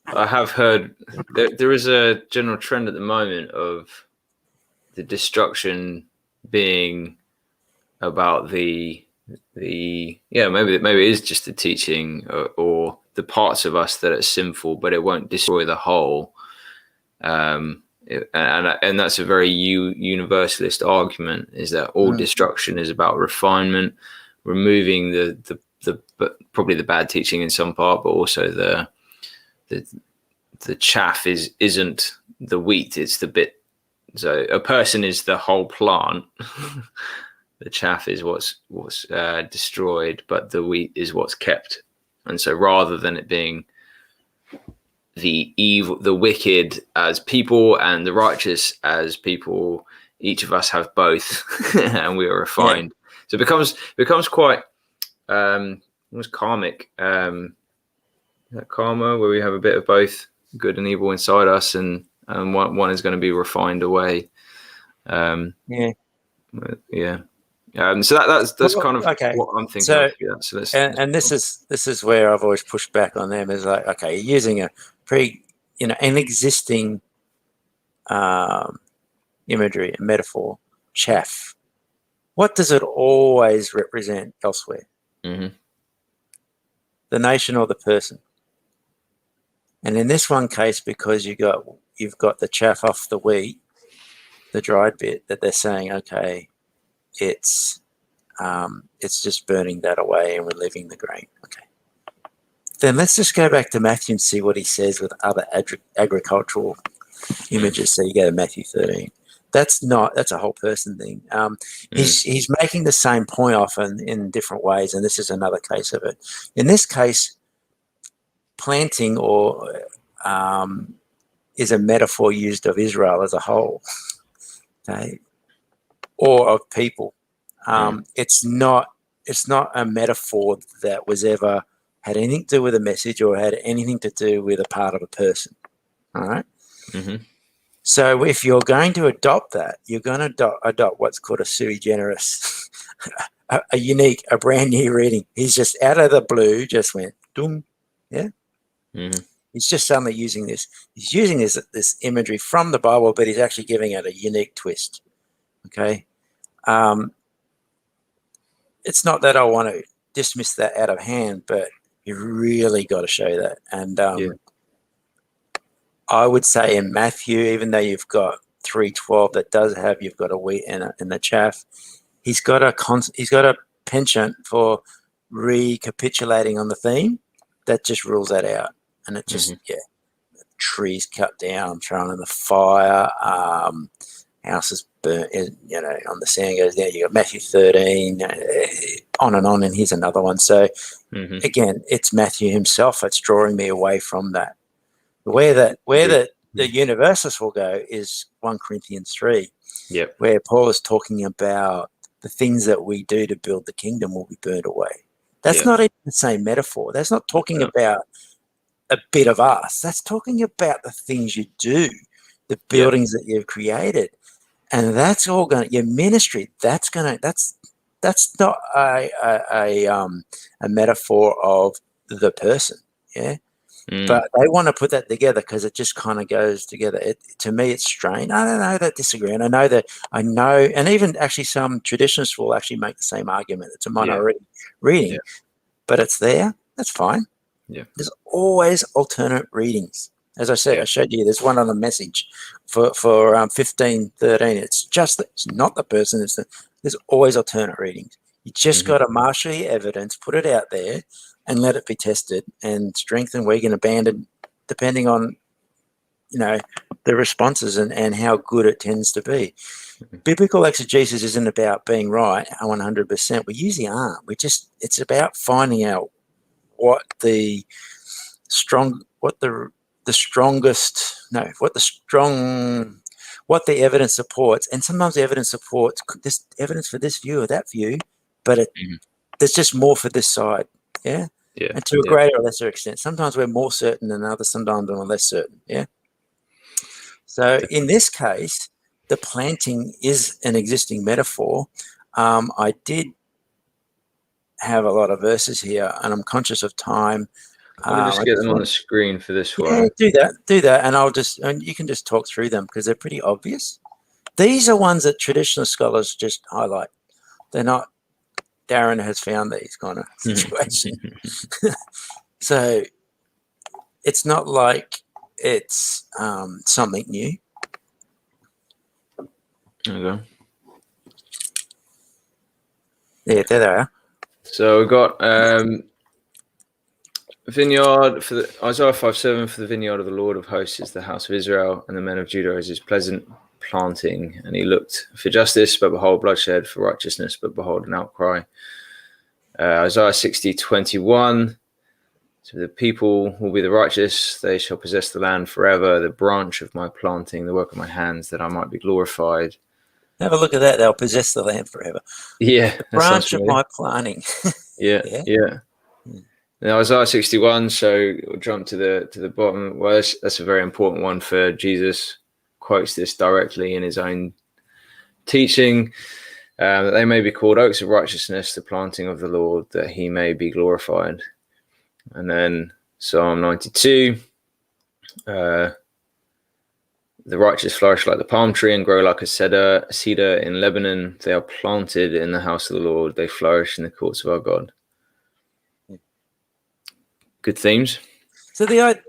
A: I have heard there is a general trend at the moment of the destruction being about maybe it is just the teaching or the parts of us that are sinful, but it won't destroy the whole. And that's a very universalist argument, is that all destruction is about refinement, removing the probably the bad teaching in some part, but also the chaff isn't the wheat, it's the bit. So a person is the whole plant. The chaff is what's destroyed, but the wheat is what's kept. And so rather than it being the evil, the wicked as people and the righteous as people, each of us have both, and we are refined. Yeah. So it becomes quite almost karmic. That karma, where we have a bit of both good and evil inside us, and one is going to be refined away. So that's kind of what I'm thinking.
B: So,
A: of. Yeah, so
B: this is where I've always pushed back on them, is like, okay, you're using an existing imagery, a metaphor, chaff. What does it always represent elsewhere?
A: Mm-hmm.
B: The nation or the person. And in this one case, because you've got the chaff off the wheat, the dried bit, that they're saying, okay, it's just burning that away and we're leaving the grain. Okay. Then let's just go back to Matthew and see what he says with other agricultural images. So you go to Matthew 13. That's a whole person thing. He's making the same point often in different ways, and this is another case of it. In this case, planting is a metaphor used of Israel as a whole, okay, or of people. It's not a metaphor that was ever had anything to do with a message or had anything to do with a part of a person. All right.
A: Mm-hmm.
B: So if you're going to adopt that, you're going to adopt what's called a sui generis, a brand new reading. He's just out of the blue, just went, doom, yeah? Mm-hmm. He's just suddenly using this. He's using this imagery from the Bible, but he's actually giving it a unique twist, okay? It's not that I want to dismiss that out of hand, but you really got to show that. And I would say in Matthew, even though you've got 3:12 that does have, you've got a wheat and the chaff, he's got a penchant for recapitulating on the theme that just rules that out. And it just, trees cut down, thrown in the fire, houses burnt, on the sand goes down. You got Matthew 13, on and on, and here's another one. So again, it's Matthew himself that's drawing me away from that. Where the universalists will go is 1 Corinthians 3, where Paul is talking about the things that we do to build the kingdom will be burned away. That's not even the same metaphor. That's not talking about a bit of us. That's talking about the things you do, the buildings that you've created, and that's all going to your ministry. That's not a metaphor of the person. Yeah.
A: Mm.
B: But they want to put that together because it just kind of goes together. To me, it's strange. I don't know that disagree. And I know, and even actually some traditionalists will actually make the same argument. It's a minority reading, but it's there. That's fine.
A: Yeah.
B: There's always alternate readings. As I said, I showed you, there's one on the message for 1513. It's not the person. There's always alternate readings. You just got to marshal your evidence, put it out there, and let it be tested, and strengthen, weaken, abandon, depending on, the responses and how good it tends to be. Biblical exegesis isn't about being right 100%. We usually aren't. It's about finding out what the evidence supports. And sometimes the evidence supports this evidence for this view or that view, but there's just more for this side. Yeah.
A: Yeah.
B: And to a greater or lesser extent. Sometimes we're more certain than others, sometimes we're less certain. Yeah. So in this case, the planting is an existing metaphor. I did have a lot of verses here, and I'm conscious of time.
A: Let me just get them on the screen for this one.
B: Yeah, do that, and you can just talk through them because they're pretty obvious. These are ones that traditional scholars just highlight. They're not. Darren has found these kind of situations. So it's not like it's something new.
A: There we go.
B: Yeah, there they are.
A: So we've got vineyard for Isaiah 5:7, for the vineyard of the Lord of hosts is the house of Israel, and the men of Judah is his pleasant planting. And he looked for justice, but behold bloodshed, for righteousness, but behold an outcry. Isaiah 60:21. So the people will be the righteous, they shall possess the land forever, the branch of my planting, the work of my hands, that I might be glorified.
B: Have a look at that. They'll possess the land forever.
A: Yeah.
B: The branch of my planting.
A: Yeah. Now Isaiah 61, so we'll jump to the bottom. Well, that's a very important one for Jesus. Quotes this directly in his own teaching. That they may be called oaks of righteousness, the planting of the Lord, that he may be glorified. And then Psalm 92, the righteous flourish like the palm tree and grow like a cedar in Lebanon. They are planted in the house of the Lord. They flourish in the courts of our God. Good themes.
B: So the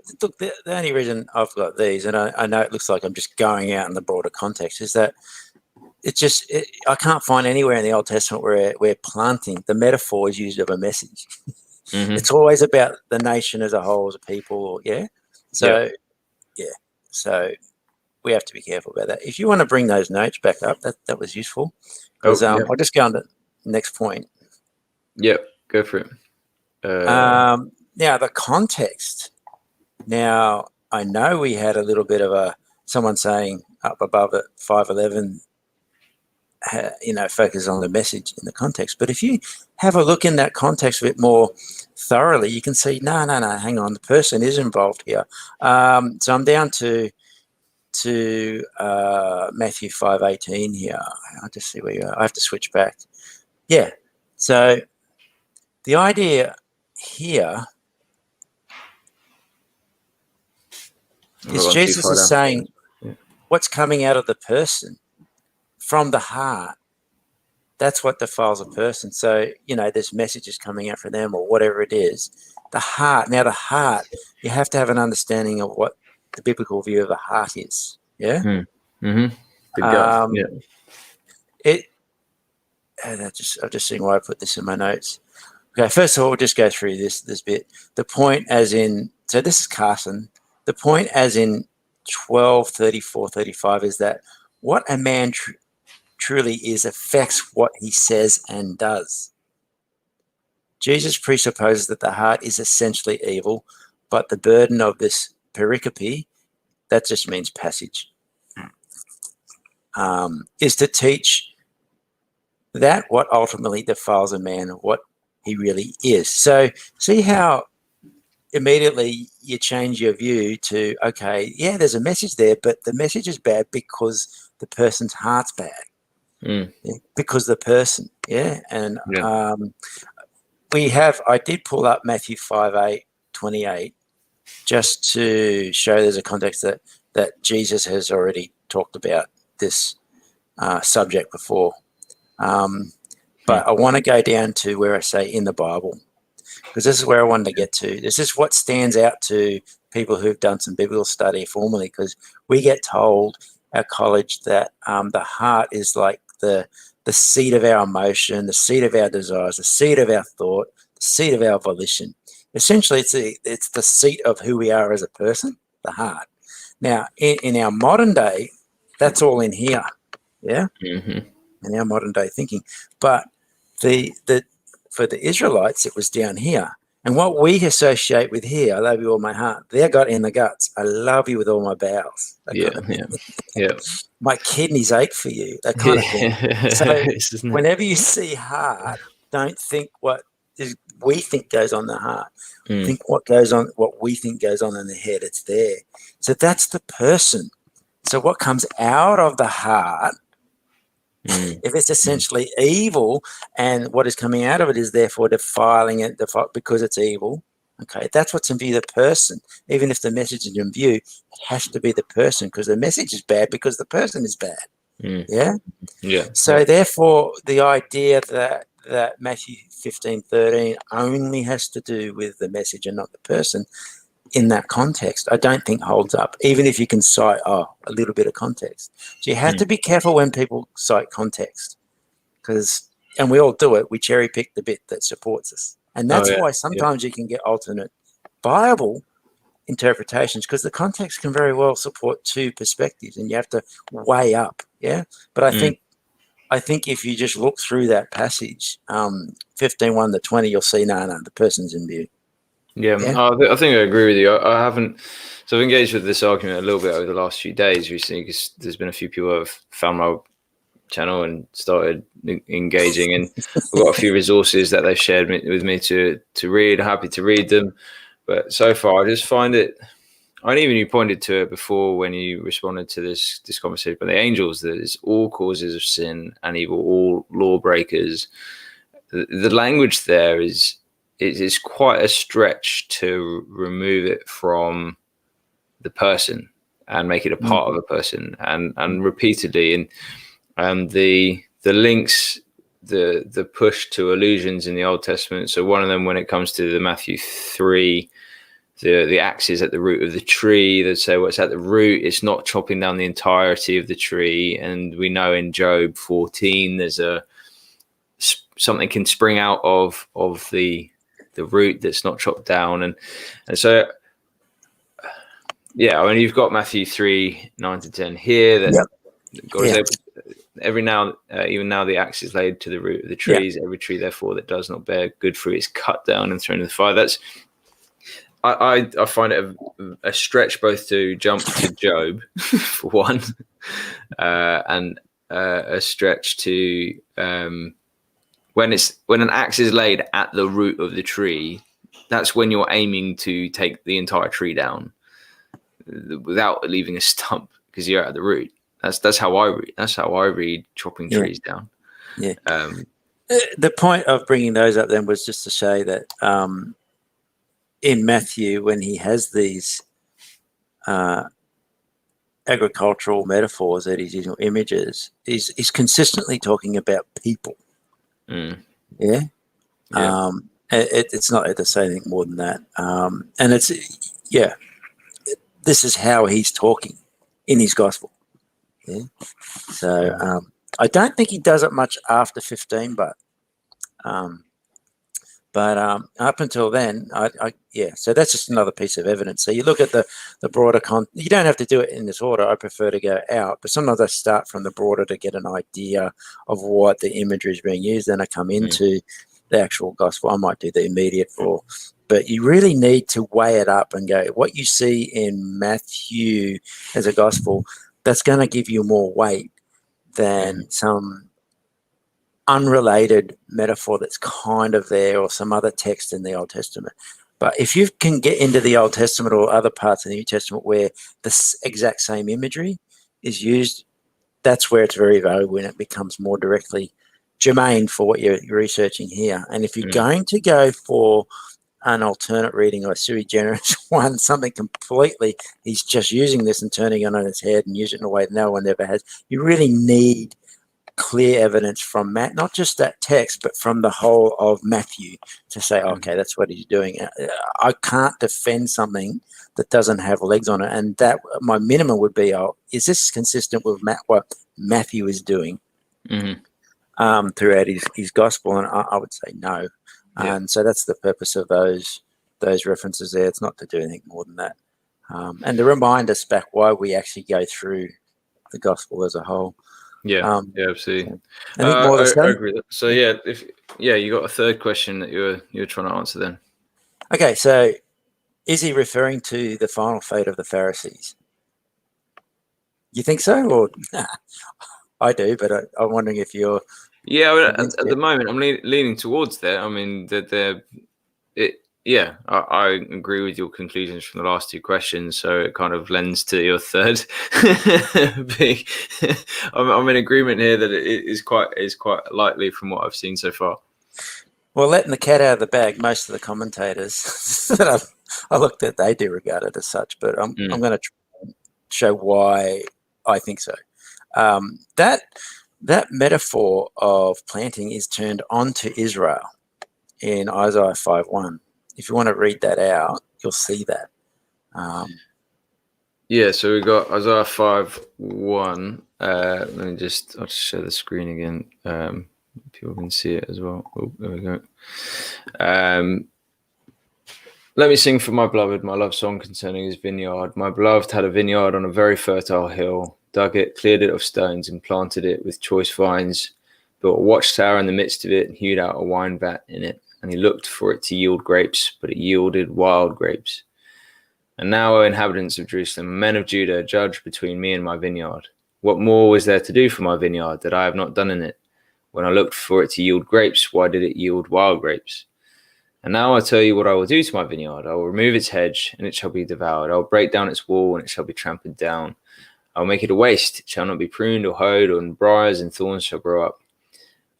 B: only reason I've got these, and I know it looks like I'm just going out in the broader context, is that I can't find anywhere in the Old Testament where planting, the metaphor is used of a message. It's always about the nation as a whole, as a people. So we have to be careful about that. If you want to bring those notes back up, that was useful. Because I'll just go on to the next point.
A: Yep, go for it.
B: Now the context. Now I know we had a little bit of someone saying up above at 5:11. Focus on the message in the context. But if you have a look in that context a bit more thoroughly, you can see, no, hang on, the person is involved here. So I'm down to Matthew 5:18 here. I'll just see where you are. I have to switch back. Yeah. So the idea here is Jesus is saying what's coming out of the person from the heart, that's what defiles a person. So, there's messages coming out from them or whatever it is. The heart, you have to have an understanding of what the biblical view of the heart is. Yeah?
A: The gut.
B: I'm just seeing why I put this in my notes. Okay, first of all, we'll just go through this bit. The point as in, so this is Carson. The point as in 12:34-35 is that what a man truly is affects what he says and does. Jesus presupposes that the heart is essentially evil, but the burden of this pericope, that just means passage, is to teach that what ultimately defiles a man, what he really is. So see how immediately you change your view to, okay, yeah, there's a message there, but the message is bad because the person's heart's bad. Because the person, and I did pull up Matthew 5:28 just to show there's a context that Jesus has already talked about this subject before. But I want to go down to where I say in the Bible, because this is where I wanted to get to. This is what stands out to people who've done some biblical study formally, because we get told at college that the heart is like the seat of our emotion, the seat of our desires, the seat of our thought, the seat of our volition. Essentially, it's the seat of who we are as a person, the heart. Now, in our modern day, that's all in here, yeah, in our modern day thinking. But for the Israelites, it was down here. And what we associate with here, I love you all my heart, they got in the guts. I love you with all my bowels.
A: Yeah.
B: My kidneys ache for you, that kind of thing. So whenever you see heart, don't think what we think goes on the heart. Think what we think goes on in the head. It's there. So that's the person. So what comes out of the heart, if it's essentially evil, and what is coming out of it is therefore defiling it because it's evil, okay, that's what's in view, the person. Even if the message is in view, it has to be the person, because the message is bad because the person is bad. Yeah. So therefore, the idea that Matthew 15:13 only has to do with the message and not the person, in that context, I don't think holds up, even if you can cite a little bit of context. So you have to be careful when people cite context, and we all do it, we cherry pick the bit that supports us. And that's why sometimes you can get alternate Bible interpretations, because the context can very well support two perspectives and you have to weigh up. Yeah. But I think if you just look through that passage, 15:1-20, you'll see, no, the person's in view.
A: Yeah. I think I agree with you. I haven't, so I've engaged with this argument a little bit over the last few days recently, because there's been a few people who have found my channel and started engaging, and I've got a few resources that they've shared with me to read. I'm happy to read them, but so far I just find it, and even you pointed to it before when you responded to this conversation about the angels, that it's all causes of sin and evil, all lawbreakers. The language there is quite a stretch to remove it from the person and make it a part of a person, and repeatedly, and the links, the push to allusions in the Old Testament. So one of them, when it comes to the Matthew 3, the axe is at the root of the tree. They say what's at the root, it's not chopping down the entirety of the tree. And we know in Job 14, there's something can spring out of the root that's not chopped down. And so, yeah, I mean, you've got Matthew 3:9-10 here, that God is able to, even now the axe is laid to the root of the trees. Every tree, therefore, that does not bear good fruit is cut down and thrown in the fire. That's, I find it a stretch both to jump to Job for one, and a stretch to when an axe is laid at the root of the tree, that's when you're aiming to take the entire tree down without leaving a stump, because you're at the root. That's how I read. That's how I read chopping trees down.
B: Yeah. The point of bringing those up then was just to say that in Matthew, when he has these agricultural metaphors that he's using, images, he's consistently talking about people. It's not to say anything more than that. And this is how he's talking in his gospel. Yeah. So I don't think he does it much after 15, but up until then, so that's just another piece of evidence. So you look at the broader you don't have to do it in this order. I prefer to go out, but sometimes I start from the broader to get an idea of what the imagery is being used. Then I come into the actual gospel. I might do the immediate but you really need to weigh it up and go, what you see in Matthew as a gospel, that's going to give you more weight than some unrelated metaphor that's kind of there, or some other text in the Old Testament. But if you can get into the Old Testament or other parts of the New Testament where the exact same imagery is used, that's where it's very valuable, when it becomes more directly germane for what you're researching here. And if you're
A: Mm.
B: going to go for an alternate reading or a sui generis one, something completely, he's just using this and turning it on its head and using it in a way that no one ever has. You really need clear evidence from Matt, not just that text, but from the whole of Matthew to say, okay, that's what he's doing. I can't defend something that doesn't have legs on it. And that my minimum would be, is this consistent with what Matthew is doing throughout his gospel? And I would say no.
A: Yeah.
B: And so that's the purpose of those references there. It's not to do anything more than that. And to remind us back why we actually go through the gospel as a whole.
A: Yeah, absolutely.
B: Anything more to say?
A: I agree with that. So you got a third question that you're trying to answer then.
B: Okay, so is he referring to the final fate of the Pharisees? You think so, or I do, but I'm wondering if you're.
A: Yeah, at the moment I'm leaning towards that. I mean, I agree with your conclusions from the last two questions, so it kind of lends to your third. I'm in agreement here that it is quite likely from what I've seen so far.
B: Well, letting the cat out of the bag, most of the commentators that I looked at, they do regard it as such, but I'm going to show why I think so. That metaphor of planting is turned on to Israel in Isaiah 5:1. If you want to read that out, you'll see that.
A: So we've got Isaiah 5:1. I'll just share the screen again. People can see it as well. Oh, there we go. Let me sing for my beloved my love song concerning his vineyard. My beloved had a vineyard on a very fertile hill, dug it, cleared it of stones, and planted it with choice vines, built a watchtower in the midst of it, and hewed out a wine vat in it. And he looked for it to yield grapes, but it yielded wild grapes. And now, O inhabitants of Jerusalem, men of Judah, judge between me and my vineyard. What more was there to do for my vineyard that I have not done in it? When I looked for it to yield grapes, why did it yield wild grapes? And now I tell you what I will do to my vineyard. I will remove its hedge, and it shall be devoured. I will break down its wall, and it shall be trampled down. I will make it a waste. It shall not be pruned or hoed, and briars and thorns shall grow up.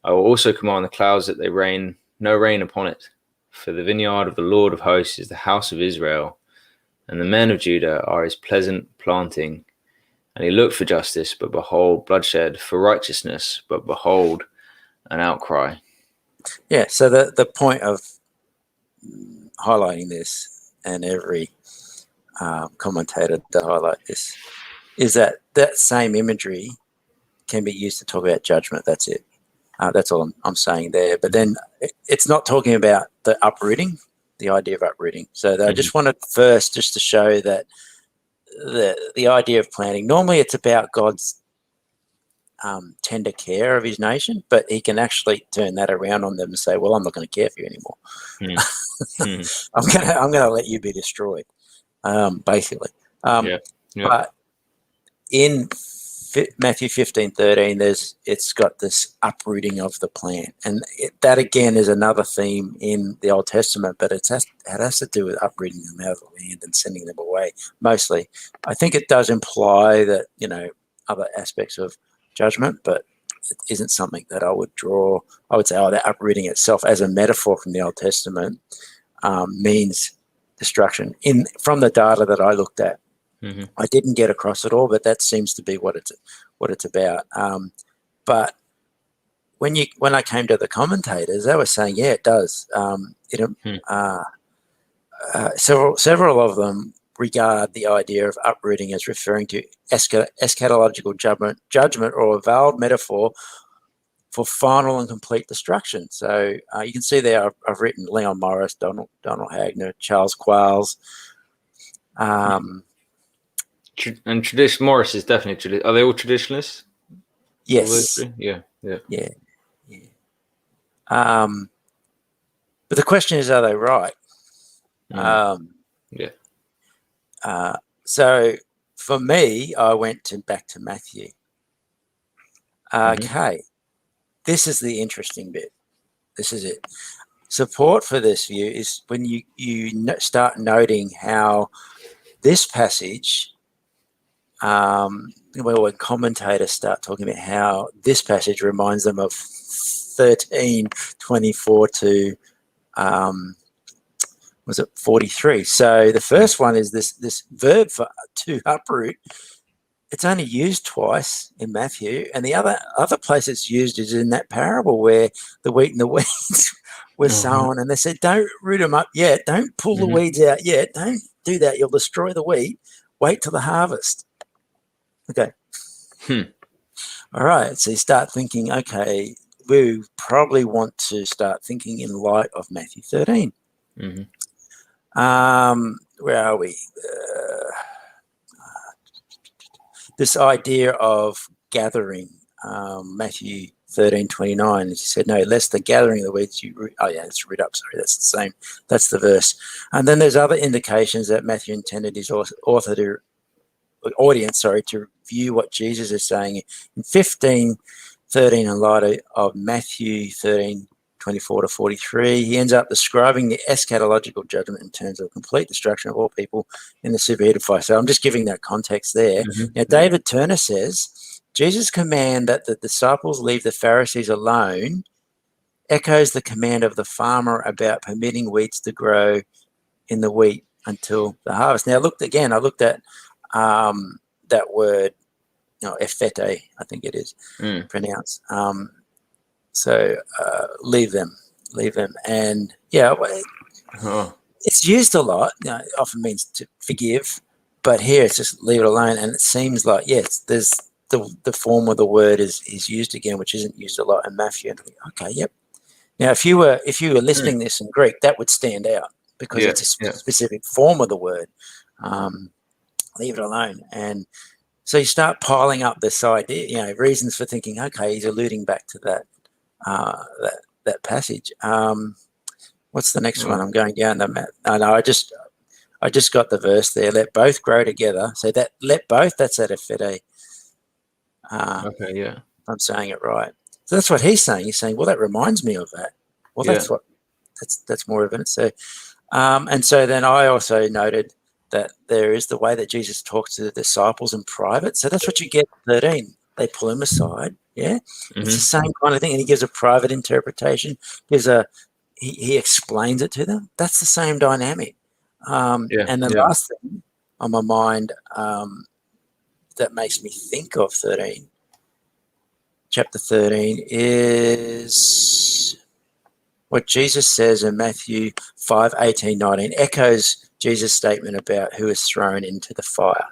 A: I will also command the clouds that they rain, no rain upon it. For the vineyard of the Lord of hosts is the house of Israel, and the men of Judah are his pleasant planting. And he looked for justice, but behold, bloodshed, for righteousness, but behold, an outcry.
B: Yeah, so the point of highlighting this, and every commentator to highlight this, is that same imagery can be used to talk about judgment. That's it. That's all I'm saying there. But then it's not talking about the uprooting, the idea of uprooting. So I just wanted first just to show that the idea of planting, normally it's about God's tender care of his nation, but he can actually turn that around on them and say, well, I'm not going to care for you anymore. I'm going to let you be destroyed, basically. But in Matthew 15:13, it's got this uprooting of the plant, and that again is another theme in the Old Testament, but it has to do with uprooting them out of the land and sending them away. Mostly, I think it does imply that other aspects of judgment, but it isn't something that I would draw. I would say, that uprooting itself as a metaphor from the Old Testament means destruction. From the data that I looked at. I didn't get across it all, but that seems to be what it's about. But when I came to the commentators, they were saying, yeah, it does. Several of them regard the idea of uprooting as referring to eschatological judgment or a veiled metaphor for final and complete destruction. So you can see there I've written Leon Morris, Donald Hagner, Charles Quails.
A: And Morris is definitely are they all traditionalists?
B: Yes.
A: Yeah.
B: But the question is, are they right? So for me, I went back to Matthew. Okay, this is the interesting bit. This is it. Support for this view is when you start noting how this passage. When commentators start talking about how this passage reminds them of 13, 24 to was it 43? So the first one is this verb for to uproot. It's only used twice in Matthew, and the other place it's used is in that parable where the wheat and the weeds were sown, and they said, "Don't root them up yet. Don't pull the weeds out yet. Don't do that. You'll destroy the wheat. Wait till the harvest." Okay. All right. So you start thinking, okay, we probably want to start thinking in light of Matthew 13. Where are we? This idea of gathering, Matthew 13:29. He said, "No, lest the gathering of the weeds you root." Oh yeah, it's root up. Sorry, that's the same. That's the verse. And then there's other indications that Matthew intended his audience, to view what Jesus is saying in 15:13 in light of Matthew 13:24 to 43. He ends up describing the eschatological judgment in terms of complete destruction of all people in the superheated fire. So I'm just giving that context there. Now, David Turner says, Jesus' command that the disciples leave the Pharisees alone echoes the command of the farmer about permitting weeds to grow in the wheat until the harvest. Now, I looked at that word, ephete, I think it is pronounced. So leave them, and it's used a lot. It often means to forgive, but here it's just leave it alone. And it seems like there's the form of the word is used again, which isn't used a lot in Matthew. And okay, yep. Now, if you were listing this in Greek, that would stand out because it's a specific form of the word. Leave it alone, and so you start piling up this idea, reasons for thinking, okay, he's alluding back to that passage. What's the next one? I'm going down the map. No, I just got the verse there. Let both grow together. So that let both. That's at ephete.
C: Okay, yeah.
B: I'm saying it right. So that's what he's saying. He's saying, well, that reminds me of that. Well, that's more evidence. So, and so then I also noted that there is the way that Jesus talks to the disciples in private. So that's what you get in 13. They pull him aside. Yeah. It's the same kind of thing. And he gives a private interpretation, he explains it to them. That's the same dynamic. And the last thing on my mind that makes me think of chapter 13 is what Jesus says in Matthew 5:18-19 echoes Jesus' statement about who is thrown into the fire.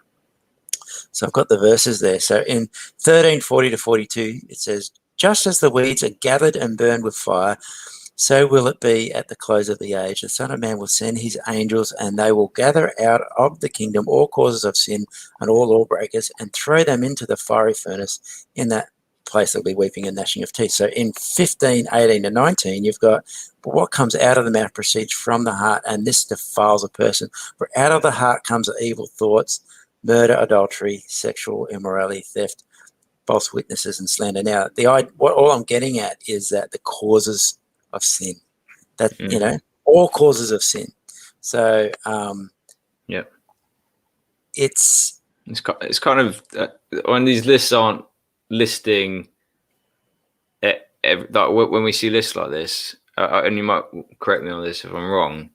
B: So I've got the verses there. So in 13:40 to 42, it says, just as the weeds are gathered and burned with fire, so will it be at the close of the age. The Son of Man will send his angels, and they will gather out of the kingdom all causes of sin and all lawbreakers and throw them into the fiery furnace. In that place there'll be weeping and gnashing of teeth. So in 15:18-19, you've got, but what comes out of the mouth proceeds from the heart, and this defiles a person. For out of the heart comes the evil thoughts, murder, adultery, sexual immorality, theft, false witnesses, and slander. Now, all I'm getting at is that the causes of sin, that all causes of sin. So, it's
C: kind of when these lists aren't listing like when we see lists like this, and you might correct me on this if I'm wrong,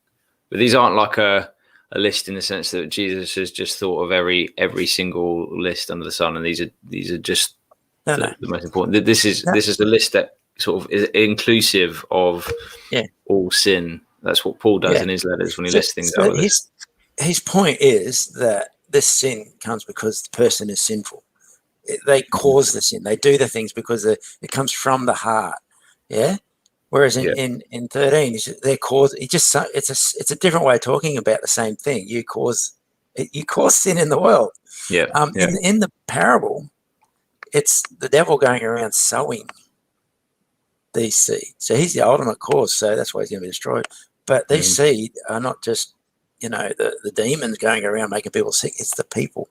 C: but these aren't like a list in the sense that Jesus has just thought of every single list under the sun, and these are just the most important. This is a list that sort of is inclusive of all sin. That's what Paul does in his letters when he lists things out.
B: His point is that this sin comes because the person is sinful. They cause the sin. They do the things because it comes from the heart. Yeah. Whereas in 13, they cause. It's a different way of talking about the same thing. You cause sin in the world. In the parable, it's the devil going around sowing these seeds. So he's the ultimate cause. So that's why he's going to be destroyed. But these seed are not just the demons going around making people sick. It's the people.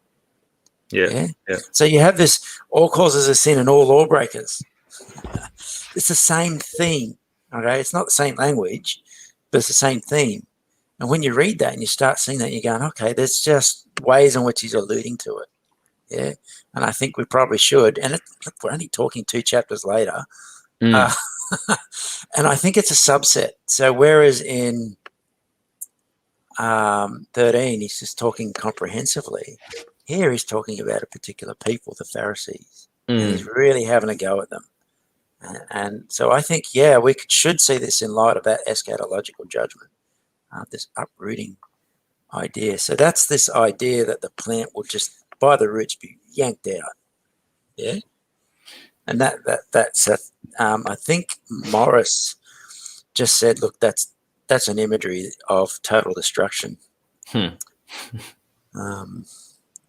B: Yeah. So you have this all causes of sin and all lawbreakers. It's the same theme. Okay, it's not the same language, but it's the same theme. And when you read that and you start seeing that, you're going, okay, there's just ways in which he's alluding to it. Yeah, and I think we probably should. And we're only talking 2 chapters later. And I think it's a subset. So whereas in 13, he's just talking comprehensively, here he's talking about a particular people, the Pharisees, and he's really having a go at them. And so I think, we should see this in light of that eschatological judgment, this uprooting idea. So that's this idea that the plant will just, by the roots, be yanked out. Yeah. And that's I think Morris just said, look, that's an imagery of total destruction.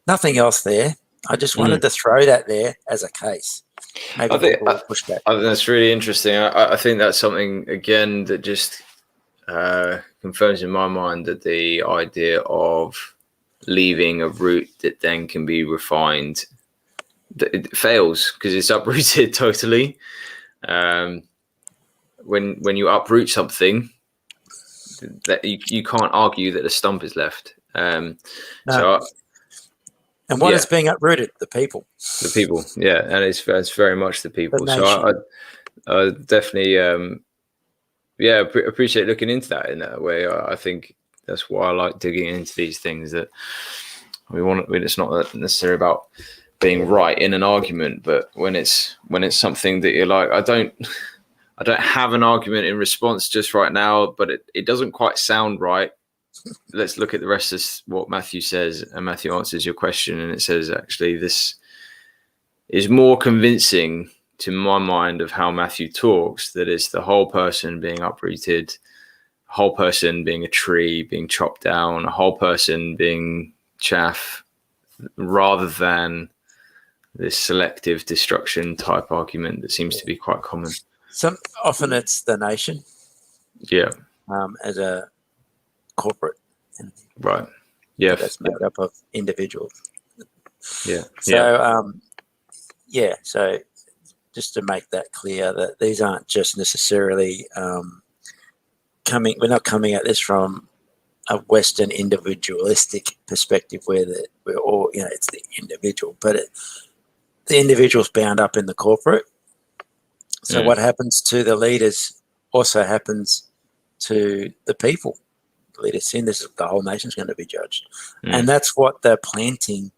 B: Nothing else there. I just wanted to throw that there as a case. Maybe
C: I think
B: push back.
C: I think that's really interesting. I think that's something, again, that just confirms in my mind that the idea of leaving a root that then can be refined, it fails because it's uprooted totally. When you uproot something, that you can't argue that a stump is left.
B: No. And what is being uprooted? The people.
C: The people, yeah, and it's very much the people. So I definitely, appreciate looking into that in that way. I think that's why I like digging into these things. That it's not necessarily about being right in an argument, but when it's something that you're like, I don't have an argument in response just right now, but it doesn't quite sound right. Let's look at the rest of what Matthew says, and Matthew answers your question, and it says, actually, this is more convincing to my mind of how Matthew talks, that it's the whole person being uprooted, a whole person being a tree, being chopped down, a whole person being chaff, rather than this selective destruction type argument that seems to be quite common.
B: Often it's the nation.
C: Yeah.
B: As a corporate entity.
C: Right. Yeah.
B: That's made up of individuals.
C: Yeah.
B: So, so just to make that clear, that these aren't just necessarily we're not coming at this from a Western individualistic perspective where we're all, it's the individual, but the individual's bound up in the corporate. So what happens to the leaders also happens to the people. The leaders sin, the whole nation's going to be judged. And that's what the planting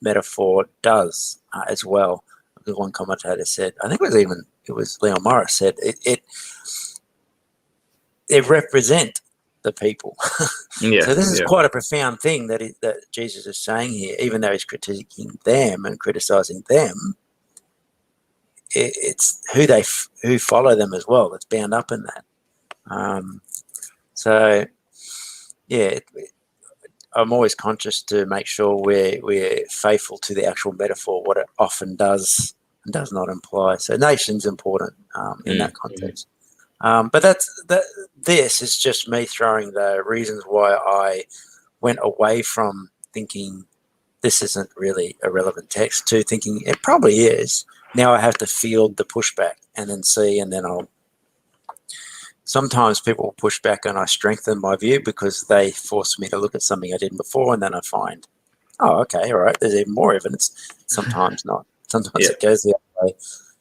B: metaphor does as well. One commentator said, I think it was Leon Morris said, they represent the people. So this is quite a profound thing that Jesus is saying here, even though he's critiquing them and criticizing them. It's who follow them as well that's bound up in that. I'm always conscious to make sure we're faithful to the actual metaphor, what it often does and does not imply. So nation's important in that context. But this is just me throwing the reasons why I went away from thinking this isn't really a relevant text to thinking it probably is. Now I have to field the pushback and then see, and then sometimes people push back and I strengthen my view because they force me to look at something I didn't before, and then I find, oh, okay, all right, there's even more evidence. Sometimes not. Sometimes it goes the other way.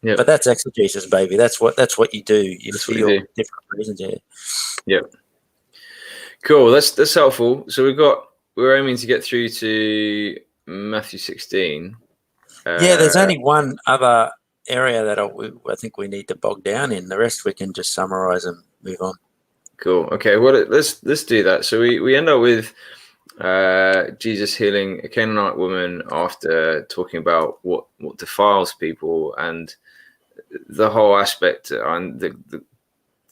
B: Yep. But that's exegesis, baby. That's what you do. You feel different reasons here.
C: Yep. Cool. That's helpful. So we're aiming to get through to Matthew 16.
B: There's only one other area that I think we need to bog down in. The rest we can just summarize and move on.
C: Cool. Okay. Well, let's do that. So we end up with Jesus healing a Canaanite woman after talking about what defiles people, and the whole aspect and the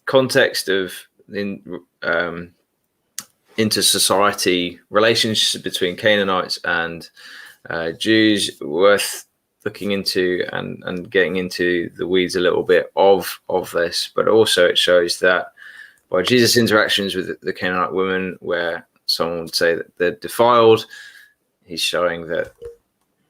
C: context of inter-society relationships between Canaanites and Jews, worth looking into and getting into the weeds a little bit of this. But also it shows that by Jesus' interactions with the Canaanite woman, where someone would say that they're defiled, he's showing that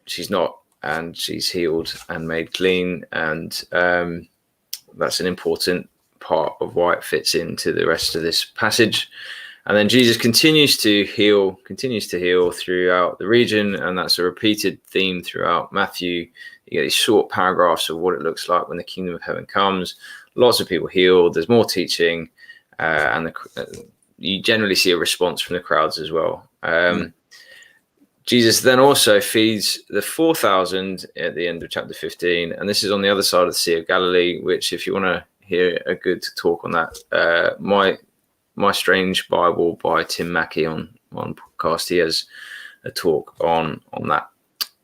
C: she's not, and she's healed and made clean. And that's an important part of why it fits into the rest of this passage. And then Jesus continues to heal throughout the region, and that's a repeated theme throughout Matthew. You get these short paragraphs of what it looks like when the kingdom of heaven comes. Lots of people healed. There's more teaching, and you generally see a response from the crowds as well. Jesus then also feeds the 4,000 at the end of chapter 15, and this is on the other side of the Sea of Galilee. Which, if you want to hear a good talk on that, My Strange Bible by Tim Mackey on podcast, he has a talk on that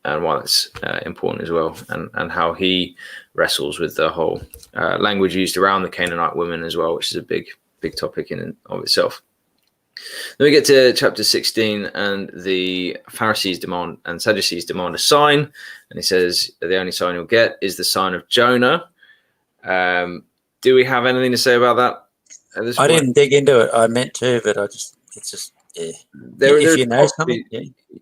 C: and why that's important as well, and how he wrestles with the whole language used around the Canaanite women as well, which is a big topic in and of itself. Then we get to chapter 16, and the Pharisees and Sadducees demand a sign, and he says the only sign you'll get is the sign of Jonah. Do we have anything to say about that?
B: I didn't dig into it. I meant to, but it's just, yeah. If you know something,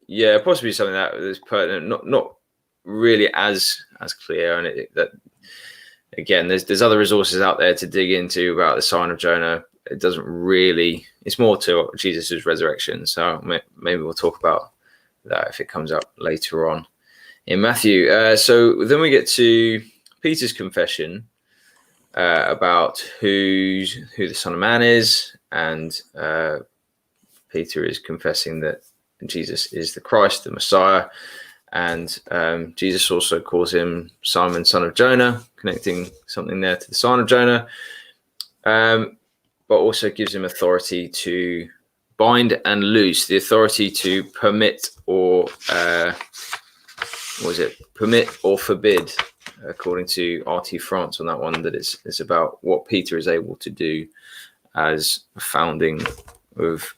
C: yeah, possibly something that is pertinent, not really as clear. And that again, there's other resources out there to dig into about the sign of Jonah. It doesn't really. It's more to Jesus' resurrection. So maybe we'll talk about that if it comes up later on in Matthew. So then we get to Peter's confession. About who the Son of Man is, and Peter is confessing that Jesus is the Christ, the Messiah, and Jesus also calls him Simon, son of Jonah, connecting something there to the sign of Jonah, but also gives him authority to bind and loose, the authority to permit or permit or forbid. According to RT France on that one, that it's about what Peter is able to do as a founding of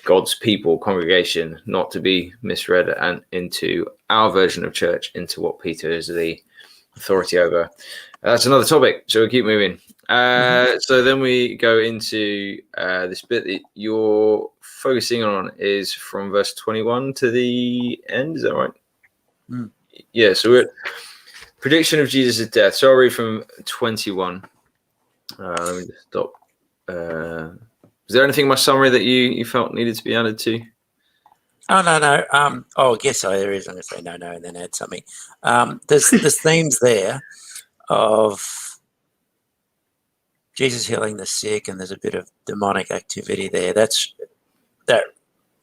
C: God's people, congregation, not to be misread and into our version of church, into what Peter is the authority over. That's another topic, so we'll keep moving. So then we go into this bit that you're focusing on is from verse 21 to the end. Is that right? Yeah, so we're prediction of Jesus' death. So I'll read from 21. Let me just stop. Is there anything in my summary that you felt needed to be added to?
B: Oh, no. I guess there is. I'm going to say no, and then add something. There's themes there of Jesus healing the sick, and there's a bit of demonic activity there. That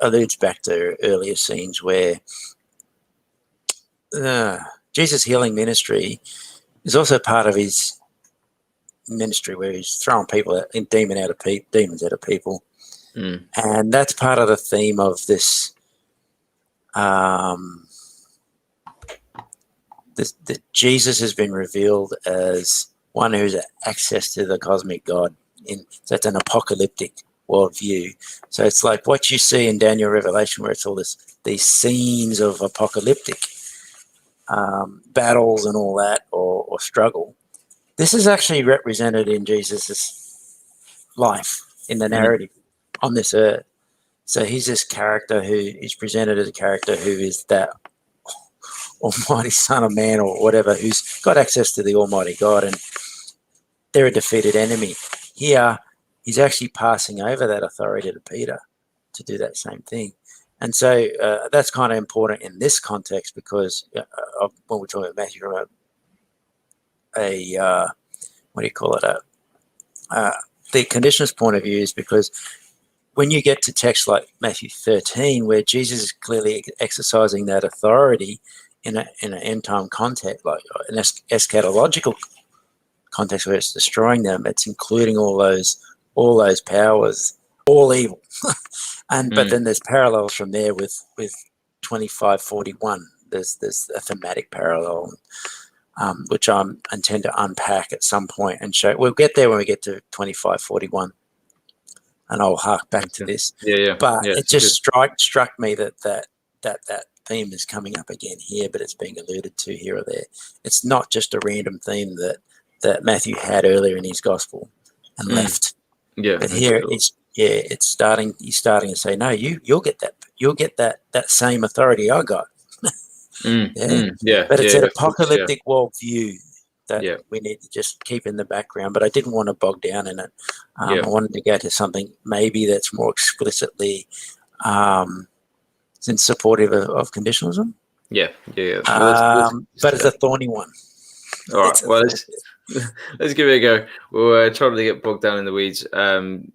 B: alludes back to earlier scenes where Jesus' healing ministry is also part of his ministry, where he's throwing demons out of people, and that's part of the theme of this. That Jesus has been revealed as one who's access to the cosmic God. So it's an apocalyptic worldview. So it's like what you see in Daniel Revelation, where it's all these scenes of apocalyptic battles and all that, or struggle. This is actually represented in Jesus's life, in the narrative on this earth. So he's this character who is presented as a character who is that almighty Son of Man or whatever, who's got access to the Almighty God, and they're a defeated enemy. Here, he's actually passing over that authority to Peter to do that same thing. And so that's kind of important in this context, because when we're talking about Matthew from the conditionalist point of view, is because when you get to texts like Matthew 13, where Jesus is clearly exercising that authority in an end time context, like an eschatological context where it's destroying them, it's including all those powers, all evil. But then there's parallels from there with 25:41. There's a thematic parallel, which I intend to unpack at some point and show. We'll get there when we get to 25:41, and I'll hark back to this. But it just struck me that theme is coming up again here, but it's being alluded to here or there. It's not just a random theme that Matthew had earlier in his gospel and left. Yeah, but here it's starting. He's starting to say, no, you'll get that. You'll get that same authority I got. But it's an apocalyptic worldview that
C: Yeah.
B: we need to just keep in the background. But I didn't want to bog down in it.
C: Yeah.
B: I wanted to go to something maybe that's more explicitly supportive of conditionalism.
C: Yeah. Well,
B: But it's a thorny one.
C: all right.
B: It's a
C: Well,
B: thorny-
C: let's give it a go. We'll try to get bogged down in the weeds.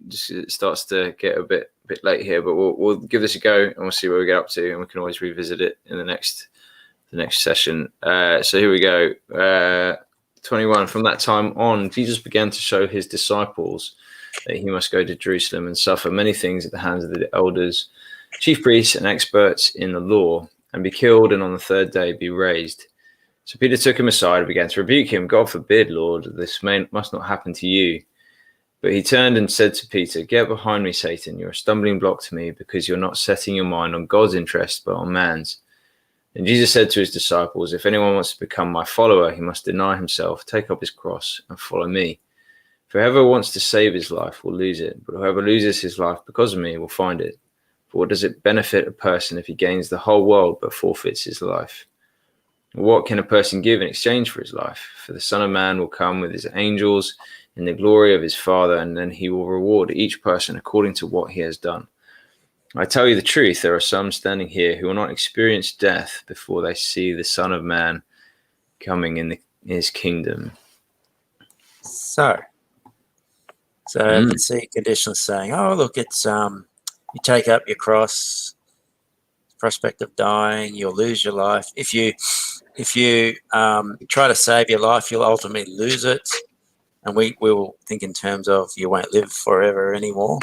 C: Just it starts to get a bit late here, but we'll give this a go and we'll see where we get up to, and we can always revisit it in the next session. So here we go. 21. From that time on, Jesus began to show his disciples that he must go to Jerusalem and suffer many things at the hands of the elders, chief priests, and experts in the law, and be killed, and on the third day be raised. So Peter took him aside and began to rebuke him. God forbid, Lord, this must not happen to you. But he turned and said to Peter, "Get behind me, Satan. You're a stumbling block to me, because you're not setting your mind on God's interest, but on man's." And Jesus said to his disciples, "If anyone wants to become my follower, he must deny himself, take up his cross, and follow me. For whoever wants to save his life will lose it, but whoever loses his life because of me will find it. For what does it benefit a person if he gains the whole world but forfeits his life? What can a person give in exchange for his life? For the Son of Man will come with his angels in the glory of his Father, and then he will reward each person according to what he has done. I tell you the truth, there are some standing here who will not experience death before they see the Son of Man coming in his kingdom."
B: So I can see conditionalists saying, "Oh, look, it's you take up your cross, prospect of dying, you'll lose your life. If you try to save your life, you'll ultimately lose it." And we will think in terms of you won't live forever anymore.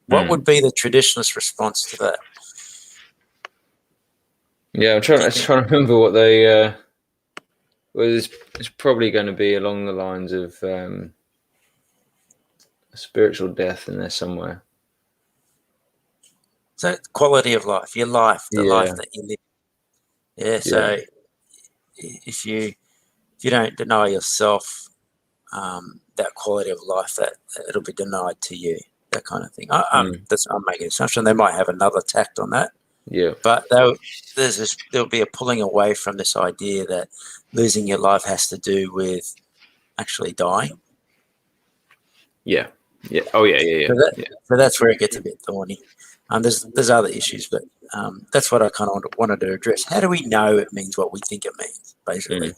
B: What would be the traditionalist response to that?
C: Yeah, I'm trying to remember what they. Well, it's probably going to be along the lines of a spiritual death in there somewhere.
B: So quality of life, your life, the life that you live. Yeah. So if you don't deny yourself that quality of life, that it'll be denied to you. That kind of thing. I'm making an assumption. They might have another tact on that.
C: Yeah.
B: But there'll be a pulling away from this idea that losing your life has to do with actually dying.
C: Yeah. Yeah. Oh, yeah.
B: So that's where it gets a bit thorny. There's other issues, but that's what I kind of wanted to address. How do we know it means what we think it means, basically?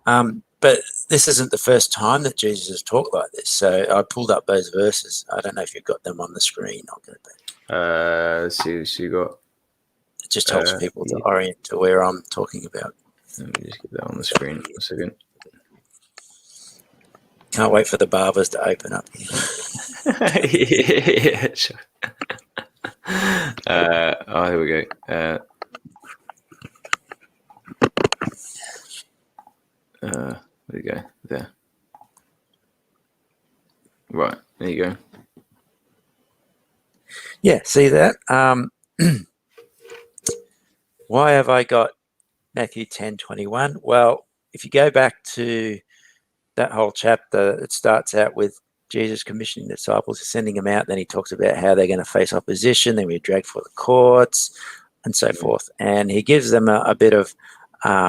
B: But this isn't the first time that Jesus has talked like this. So I pulled up those verses. I don't know if you've got them on the screen. I'll get it back.
C: Let's see what you got.
B: It just helps people to orient to where I'm talking about.
C: Let me just get that on the screen. 1 second.
B: Can't wait for the barbers to open up.
C: Yeah, sure. Here we go. There you go. There. Right. There you go.
B: Yeah. See that? Why have I got Matthew 10:21? Well, if you go back to that whole chapter, it starts out with Jesus commissioning the disciples, sending them out. Then he talks about how they're going to face opposition. Then we're dragged for the courts and so forth. And he gives them a bit of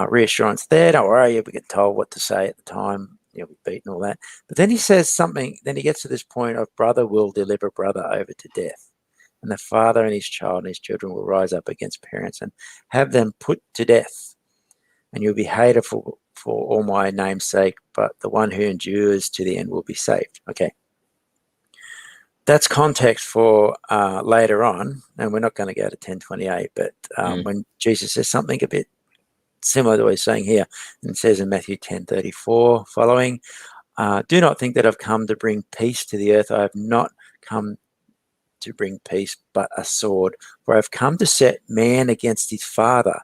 B: reassurance there. Don't worry, you'll get told what to say at the time. You'll be beaten, all that. But then he says something. Then he gets to this point of brother will deliver brother over to death. And the father and his child and his children will rise up against parents and have them put to death. And you'll be hated for all my name's sake, but the one who endures to the end will be saved. Okay. That's context for later on, and we're not going to go to 10:28, but when Jesus says something a bit similar to what he's saying here, and says in Matthew 10:34 following, do not think that I've come to bring peace to the earth. I have not come to bring peace, but a sword. For I've come to set man against his father.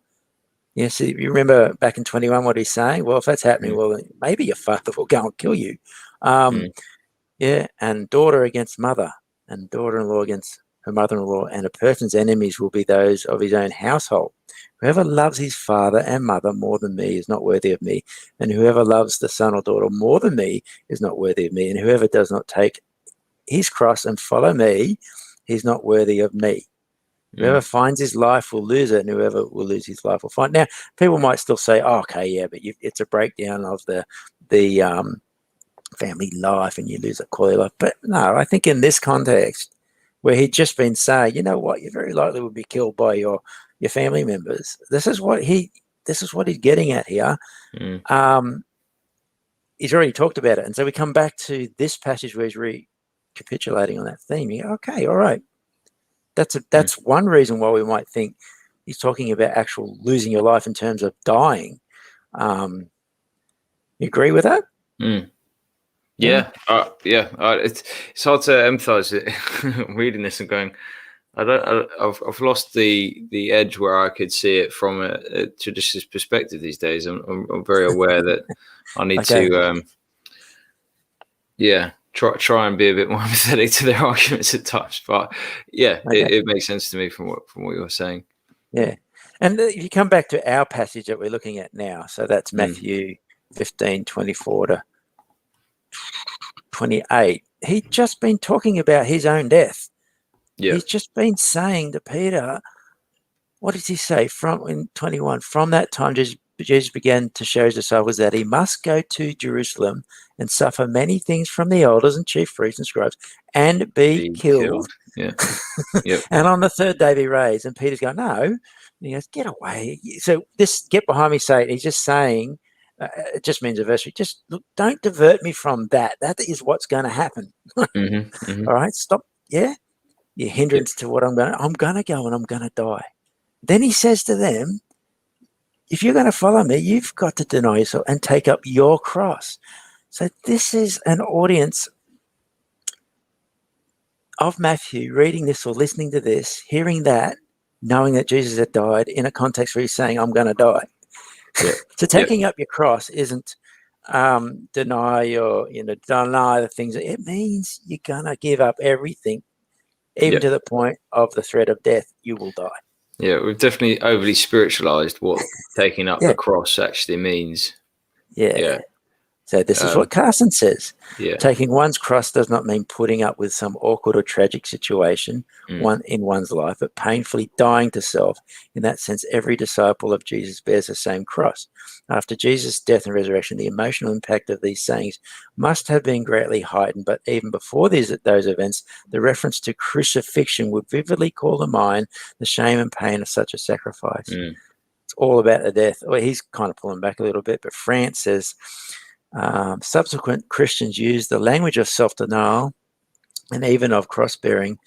B: Yes, so you remember back in 21 what he's saying? Well, if that's happening, well, maybe your father will go and kill you. Yeah, and daughter against mother, and daughter-in-law against her mother-in-law, and a person's enemies will be those of his own household. Whoever loves his father and mother more than me is not worthy of me, and whoever loves the son or daughter more than me is not worthy of me, and whoever does not take his cross and follow me, he's not worthy of me. Whoever finds his life will lose it, and whoever will lose his life will find it. Now, people might still say, oh, okay, yeah, but it's a breakdown of the the family life and you lose a quality of life. But no, I think in this context, where he'd just been saying, you know what, you very likely would be killed by your family members. This is what he's getting at here. He's already talked about it. And so we come back to this passage where he's recapitulating on that theme. You go, okay, all right. That's one reason why we might think he's talking about actual losing your life in terms of dying. You agree with that?
C: Yeah. It's hard to emphasize it reading this and going, I've lost the edge where I could see it from a traditionalist perspective these days. I'm very aware that I need to, try and be a bit more empathetic to their arguments at times. But it makes sense to me from what you're saying. Yeah,
B: and if you come back to our passage that we're looking at now, so that's Matthew 15:24 to 28. He'd just been talking about his own death. Yeah. He's just been saying to Peter, what does he say in 21? From that time, Jesus began to show his disciples that he must go to Jerusalem and suffer many things from the elders and chief priests and scribes and be killed.
C: Yeah. Yep.
B: And on the third day be raised. And Peter's going, no. And he goes, get away. So this get behind me, Satan. He's just saying, it just means a verse. Just look, don't divert me from that. That is what's going to happen. All right, stop. Yeah. Your hindrance to what I'm going to go and I'm going to die. Then he says to them, if you're going to follow me, you've got to deny yourself and take up your cross. So this is an audience of Matthew reading this or listening to this, hearing that, knowing that Jesus had died in a context where he's saying, I'm going to die. Yeah. So taking up your cross isn't deny the things. It means you're going to give up everything. Even to the point of the threat of death, you will die.
C: Yeah, we've definitely overly spiritualized what taking up the cross actually means.
B: Yeah. So this is what Carson says.
C: Yeah.
B: Taking one's cross does not mean putting up with some awkward or tragic situation in one's life, but painfully dying to self. In that sense, every disciple of Jesus bears the same cross. After Jesus' death and resurrection, the emotional impact of these sayings must have been greatly heightened, but even before those events, the reference to crucifixion would vividly call to mind the shame and pain of such a sacrifice. It's all about the death. Well, he's kind of pulling back a little bit, but France says, subsequent Christians used the language of self-denial and even of cross-bearing.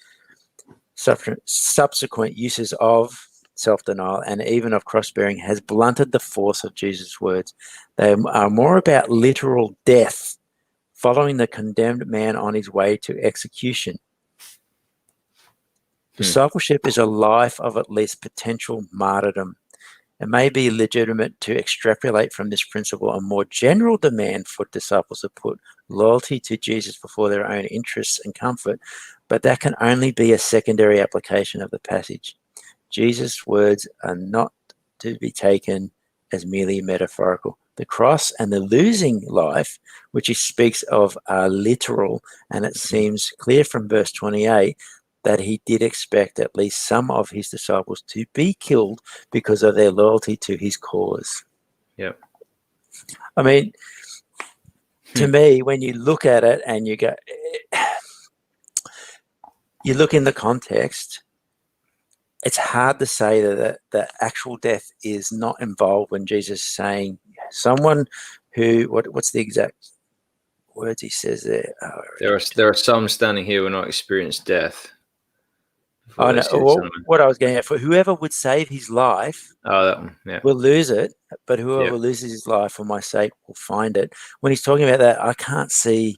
B: Subsequent uses of self-denial and even of cross-bearing has blunted the force of Jesus' words. They are more about literal death, following the condemned man on his way to execution. Discipleship is a life of at least potential martyrdom. It may be legitimate to extrapolate from this principle a more general demand for disciples to put loyalty to Jesus before their own interests and comfort, but that can only be a secondary application of the passage. Jesus' words are not to be taken as merely metaphorical. The cross and the losing life, which he speaks of, are literal, and it seems clear from verse 28 that he did expect at least some of his disciples to be killed because of their loyalty to his cause.
C: Yeah.
B: I mean, to me, when you look at it and you go, you look in the context, it's hard to say that the actual death is not involved when Jesus is saying someone who, what's the exact words he says there?
C: There are some standing here who will not experience death.
B: I know what I was getting at. For whoever would save his life will lose it, but whoever loses his life for my sake will find it. When he's talking about that, I can't see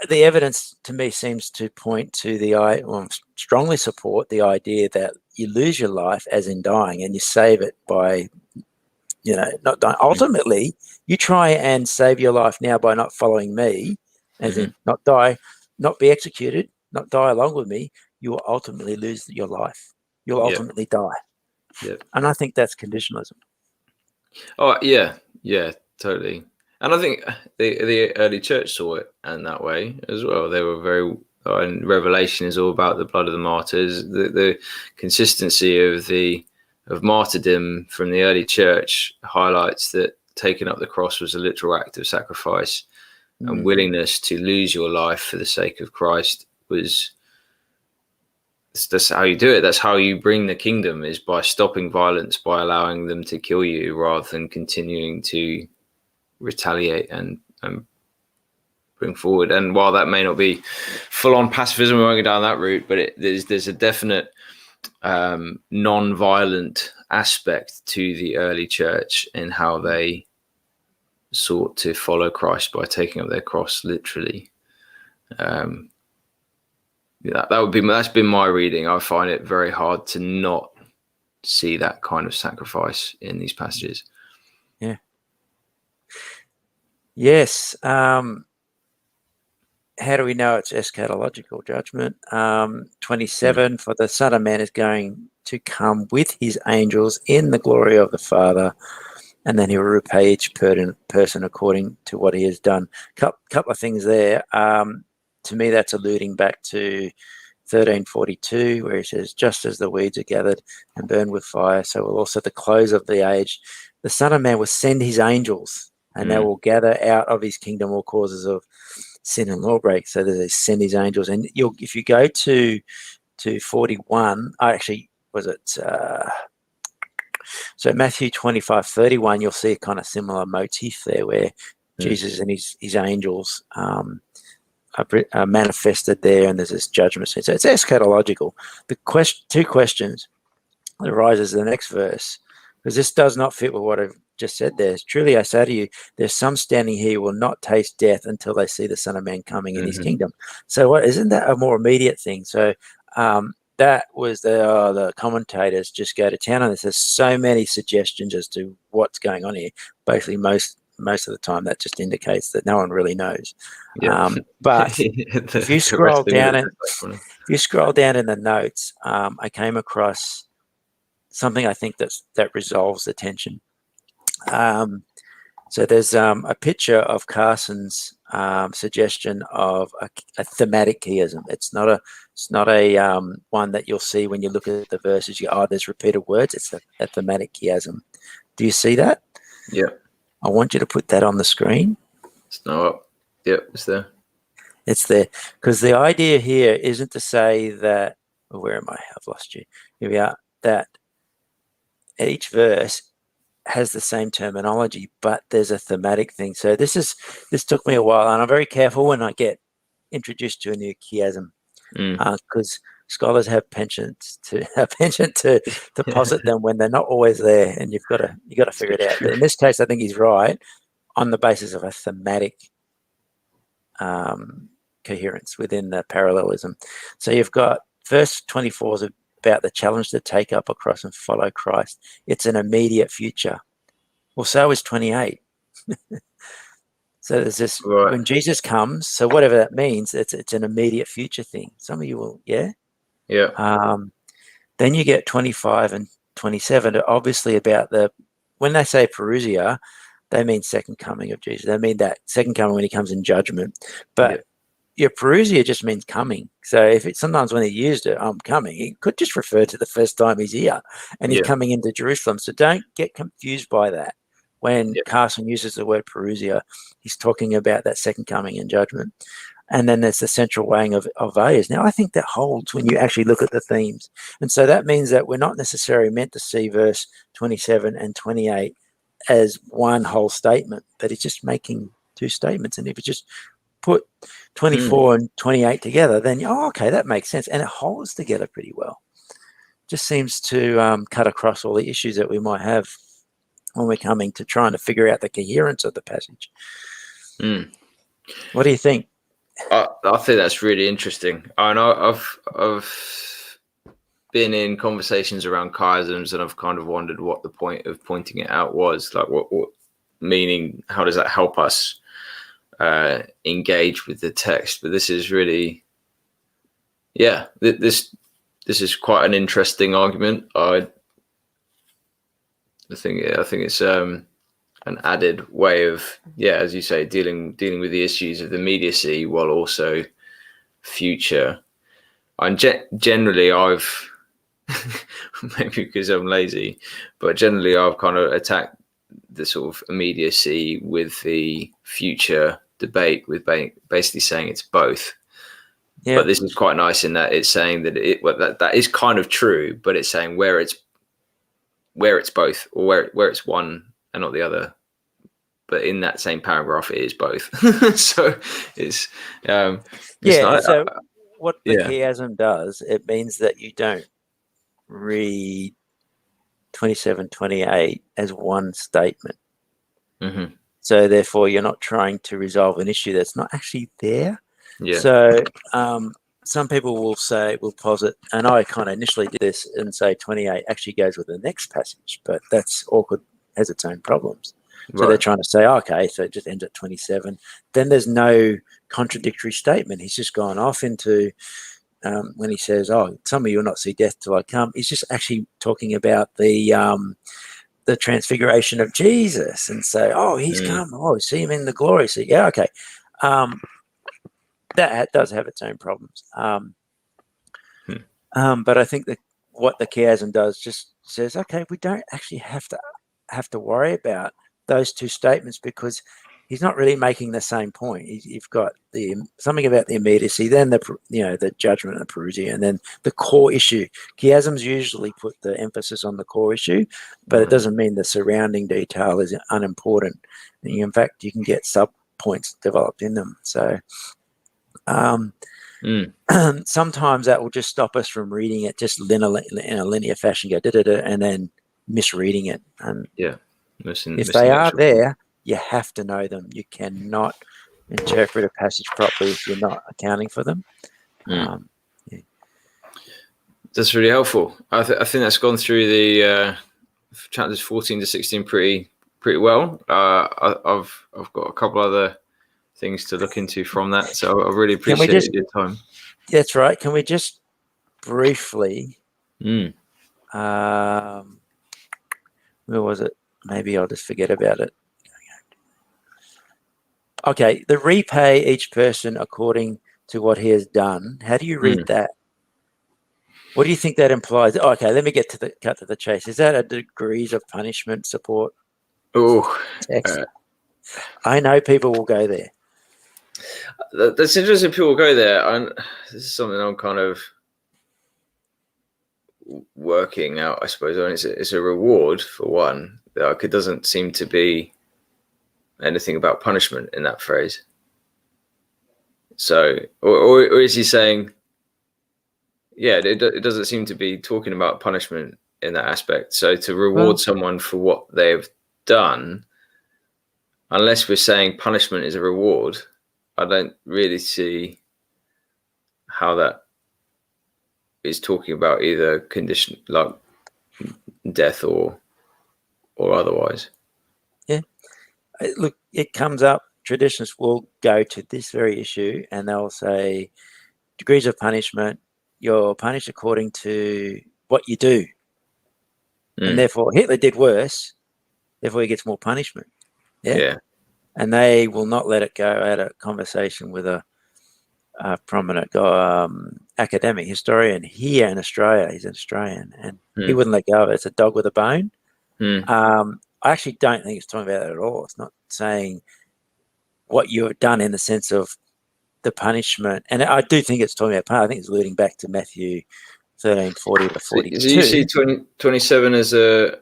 B: the evidence. To me, seems to point to strongly support the idea that you lose your life as in dying, and you save it by, not dying. Ultimately, you try and save your life now by not following me, as in not die, not be executed, not die along with me. You will ultimately lose your life. You'll ultimately die.
C: Yep.
B: And I think that's conditionalism.
C: Oh, yeah, totally. And I think the early church saw it in that way as well. They were very, and Revelation is all about the blood of the martyrs. The consistency of martyrdom from the early church highlights that taking up the cross was a literal act of sacrifice, and
B: Mm.
C: willingness to lose your life for the sake of Christ was. That's how you do it. That's how you bring the kingdom, is by stopping violence, by allowing them to kill you rather than continuing to retaliate and bring forward. And while that may not be full on pacifism, we won't go down that route, but there's a definite non-violent aspect to the early church in how they sought to follow Christ by taking up their cross literally. That's been my reading. I find it very hard to not see that kind of sacrifice in these passages.
B: Yeah. Yes. How do we know it's eschatological judgment? 27, for the Son of Man is going to come with his angels in the glory of the Father, and then he will repay each person according to what he has done. Couple of things there. To me, that's alluding back to 13:42, where he says, just as the weeds are gathered and burned with fire, so will also the close of the age. The Son of Man will send his angels, and they will gather out of his kingdom all causes of sin and lawbreak. So they send his angels. And if you go to 41, so Matthew 25:31, you'll see a kind of similar motif there where Jesus and his angels are manifested there, and there's this judgment scene. So it's eschatological. The two questions that arises in the next verse, because this does not fit with what I've just said there. Truly I say to you, there's some standing here who will not taste death until they see the Son of Man coming in his kingdom. So isn't that a more immediate thing? So that was the commentators just go to town on this. There's so many suggestions as to what's going on here. Basically, most of the time that just indicates that no one really knows.
C: Yeah.
B: But if you scroll down in the notes, I came across something I think that resolves the tension. So there's a picture of Carson's suggestion of a thematic chiasm. It's not a one that you'll see when you look at the verses. There's repeated words. It's a thematic chiasm. Do you see that?
C: Yeah.
B: I want you to put that on the screen.
C: It's not up. Yep, it's there.
B: It's there. Because the idea here isn't to say that, where am I? I've lost you. Here we are. That each verse has the same terminology, but there's a thematic thing. So this took me a while, and I'm very careful when I get introduced to a new chiasm, because scholars have penchant to posit them when they're not always there, and you've got to figure it out. But in this case, I think he's right on the basis of a thematic coherence within the parallelism. So you've got verse 24 is about the challenge to take up a cross and follow Christ. It's an immediate future. Well, so is 28. So there's this when Jesus comes. So whatever that means, it's an immediate future thing. Some of you will, yeah. Then you get 25 and 27. Obviously, about when they say parousia, they mean second coming of Jesus. They mean that second coming when he comes in judgment. But your parousia just means coming. So sometimes when he used it, I'm coming, he could just refer to the first time he's here and he's coming into Jerusalem. So don't get confused by that. When Carson uses the word parousia, he's talking about that second coming in judgment. And then there's the central weighing of values. Now, I think that holds when you actually look at the themes. And so that means that we're not necessarily meant to see verse 27 and 28 as one whole statement, but it's just making two statements. And if you just put 24 and 28 together, then, okay, that makes sense. And it holds together pretty well. Just seems to cut across all the issues that we might have when we're coming to trying to figure out the coherence of the passage. What do you think?
C: I think that's really interesting. And I've been in conversations around chiasms, and I've kind of wondered what the point of pointing it out was. Like, what meaning? How does that help us engage with the text? But this is really, this is quite an interesting argument. I think it's an added way of, as you say, dealing with the issues of immediacy while also future. And generally, I've maybe because I'm lazy, but generally I've kind of attacked the sort of immediacy with the future debate, with basically saying it's both.
B: Yeah.
C: But this is quite nice in that it's saying that that is kind of true, but it's saying where it's both, or where it's one and not the other. But in that same paragraph, it is both. So it's
B: So what the
C: yeah.
B: chiasm does, it means that you don't read 27, 28 as one statement.
C: Mm-hmm.
B: So therefore, you're not trying to resolve an issue that's not actually there.
C: Yeah.
B: So some people will posit, and I kind of initially did this and say 28 actually goes with the next passage, but that's awkward, has its own problems. So they're trying to say, okay, so it just ends at 27. Then there's no contradictory statement. He's just gone off into when he says, "Oh, some of you will not see death till I come." He's just actually talking about the transfiguration of Jesus, and say, "Oh, he's come. Oh, see him in the glory." So yeah, okay. That does have its own problems. But I think that what the chiasm does just says, okay, we don't actually have to worry about those two statements, because he's not really making the same point. You've got something about the immediacy, then the judgment and the Parousia, and then the core issue. Chiasms usually put the emphasis on the core issue, but it doesn't mean the surrounding detail is unimportant. And in fact, you can get sub points developed in them. So sometimes that will just stop us from reading it just in a linear fashion, go da-da-da, and then misreading it. And if they are there, you have to know them. You cannot interpret a passage properly if you're not accounting for them.
C: That's really helpful. I think that's gone through the chapters 14 to 16 pretty well. I've got a couple other things to look into from that, so I really appreciate your time.
B: That's right. Can we just briefly where was it? Maybe I'll just forget about it. Okay, the repay each person according to what he has done. How do you read that? What do you think that implies? Okay, let me cut to the chase. Is that a degrees of punishment support? Text? I know people will go there.
C: That's interesting. People go there, and this is something I'm kind of working out, I suppose. I mean, it's a reward for one. Like, it doesn't seem to be anything about punishment in that phrase. So, or is he saying, yeah, it doesn't seem to be talking about punishment in that aspect. So to reward someone for what they've done, unless we're saying punishment is a reward, I don't really see how that is talking about either condition like death or otherwise.
B: Yeah. Look, it comes up. Traditionalists will go to this very issue and they'll say degrees of punishment, you're punished according to what you do. And therefore Hitler did worse, therefore he gets more punishment. Yeah. And they will not let it go at a conversation with a prominent academic historian here in Australia. He's an Australian, and he wouldn't let go of it. It's a dog with a bone. I actually don't think it's talking about that at all. It's not saying what you have done in the sense of the punishment. And I do think it's talking about, I think it's alluding back to Matthew 13:40 to 42.
C: So you see 27 as a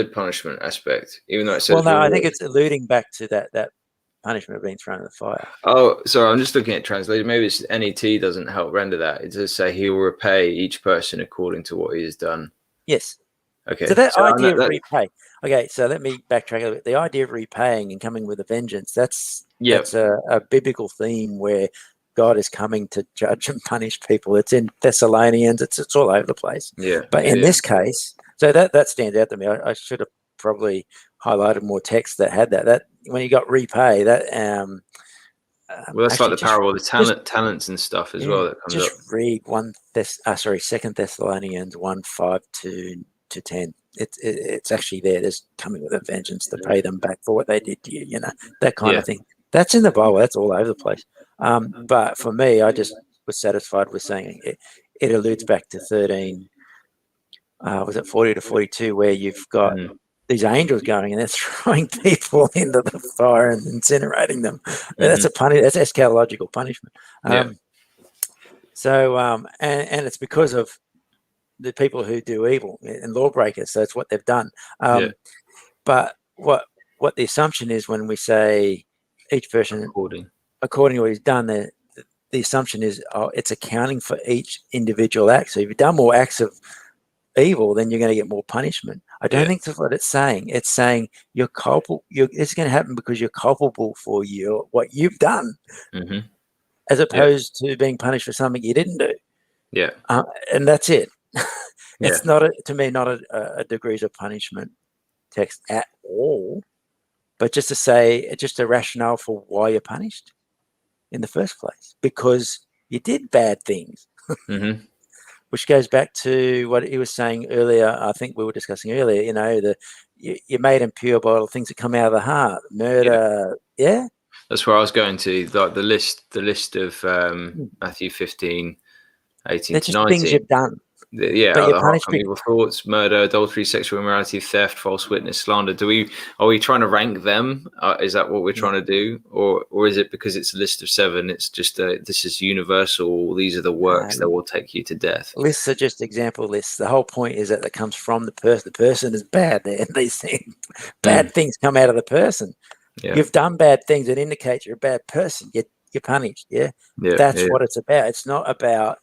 C: punishment aspect, even though it says.
B: Well, no, I think it's alluding back to that punishment of being thrown in the fire.
C: Oh, sorry, I'm just looking at translation. Maybe it's NET doesn't help render that. It does say he will repay each person according to what he has done.
B: Yes.
C: Okay.
B: So that idea of repay. Okay, so let me backtrack a little bit. The idea of repaying and coming with a vengeance, that's a biblical theme where God is coming to judge and punish people. It's in Thessalonians. It's all over the place.
C: Yeah.
B: But in this case, so that stands out to me. I should have probably highlighted more text that had that. That when you got repay, that
C: well, that's like the parable of the talents and stuff as well. That comes
B: just
C: up.
B: Read 2 Thessalonians 1:5 to 10. It's actually there. There's coming with a vengeance to pay them back for what they did to you. You know, that kind of thing. That's in the Bible. That's all over the place. But for me, I just was satisfied with saying it alludes back to 13. Was it 40 to 42, where you've got these angels going and they're throwing people into the fire and incinerating them. That's a that's eschatological punishment. And it's because of the people who do evil and lawbreakers. So it's what they've done. But what the assumption is when we say each person according to what he's done, the assumption is it's accounting for each individual act. So if you've done more acts of evil, then you're going to get more punishment. I don't think that's what it's saying. It's saying you're culpable. It's going to happen because you're culpable for what you've done, as opposed to being punished for something you didn't do.
C: Yeah,
B: and that's it. It's not to me not a degrees of punishment text at all, but just to say just a rationale for why you're punished in the first place, because you did bad things. Which goes back to what he was saying earlier. I think we were discussing earlier, you're made impure by all the things that come out of the heart, murder. Yeah.
C: That's where I was going to, like the list of Matthew 15, 18
B: They're
C: to
B: just
C: 19.
B: things you've done.
C: But
B: your punishment,
C: evil thoughts, murder, adultery, sexual immorality, theft, false witness, slander. Are we trying to rank them? Is that what we're trying to do, or is it because it's a list of 7? It's just this is universal. These are the works that will take you to death.
B: Lists are just example lists. The whole point is that comes from the person. The person is bad. These things, bad things come out of the person. Yeah. You've done bad things. It indicates you're a bad person. You're punished. That's what it's about. It's not about.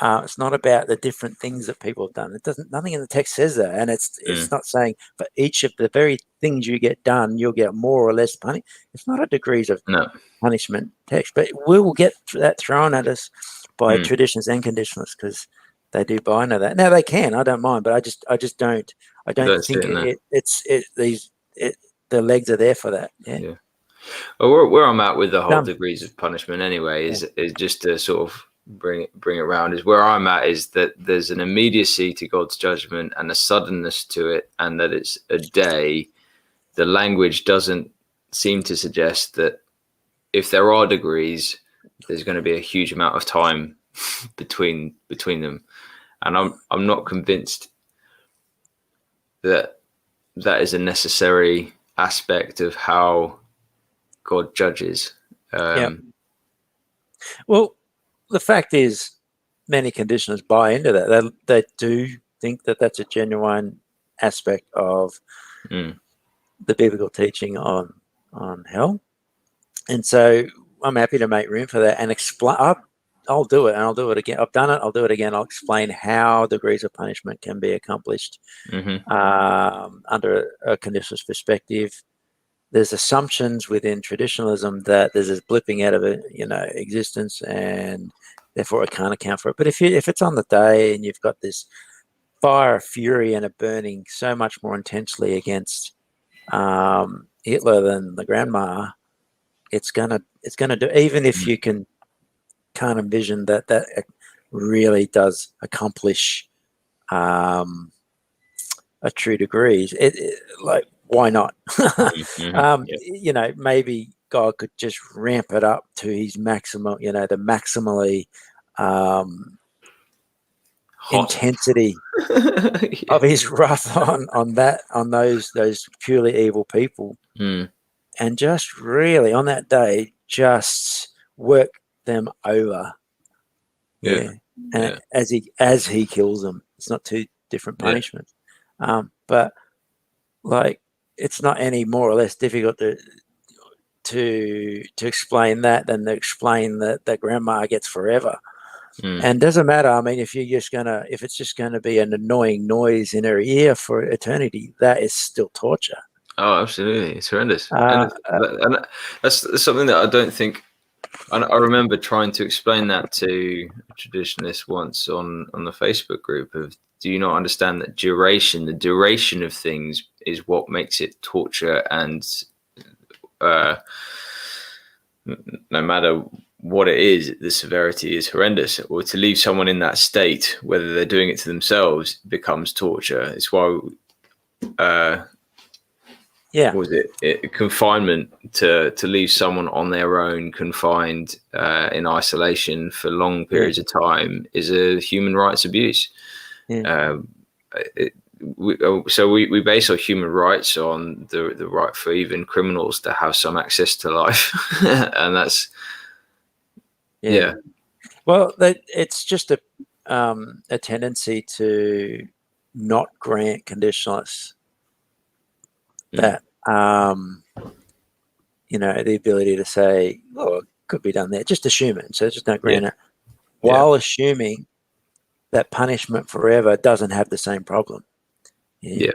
B: It's not about the different things that people have done. It doesn't. Nothing in the text says that, and it's not saying for each of the very things you get done, you'll get more or less punished. It's not a degrees of punishment text, but we will get that thrown at us by traditions and conditionalists because they do buy into that. Now they can. I don't mind, but I just don't. I don't think the legs are there for that. Yeah.
C: Well, where I'm at with the whole degrees of punishment anyway is just to sort of bring it around, is where I'm at is that there's an immediacy to God's judgment and a suddenness to it, and that it's a day. The language doesn't seem to suggest that if there are degrees, there's going to be a huge amount of time between them, and I'm not convinced that is a necessary aspect of how God judges.
B: Well, the fact is, many conditioners buy into that. They do think that that's a genuine aspect of the biblical teaching on hell, and so I'm happy to make room for that and explain. I'll do it, and I'll do it again. I've done it. I'll do it again. I'll explain how degrees of punishment can be accomplished under a conditionalist perspective. There's assumptions within traditionalism that there's this blipping out of existence, and therefore it can't account for it. But if it's on the day and you've got this fire of fury and a burning so much more intensely against Hitler than the grandma, it's gonna do. Even if you can't envision that really does accomplish a true degrees. Like, why not? Maybe God could just ramp it up to his maximum, the maximally intensity of his wrath on those purely evil people, and just really on that day just work them over. As he kills them. It's not two different punishments, but like, it's not any more or less difficult to explain that than to explain that grandma gets forever. And doesn't matter. I mean, if it's just gonna be an annoying noise in her ear for eternity, that is still torture.
C: Oh, absolutely, it's horrendous. And that's something that I don't think. I remember trying to explain that to a traditionalist once on the Facebook group of, do you not understand that the duration of things is what makes it torture, and no matter what it is, the severity is horrendous. Or to leave someone in that state, whether they're doing it to themselves, becomes torture. It's why was it confinement, to leave someone on their own, confined in isolation for long periods of time, is a human rights abuse. we base our human rights on the right for even criminals to have some access to life, and that's yeah.
B: Well, it's just a tendency to not grant conditionalists that the ability to say, "Oh, it could be done there." Just assume it, so just don't grant it, while assuming that punishment forever doesn't have the same problem.
C: Yeah.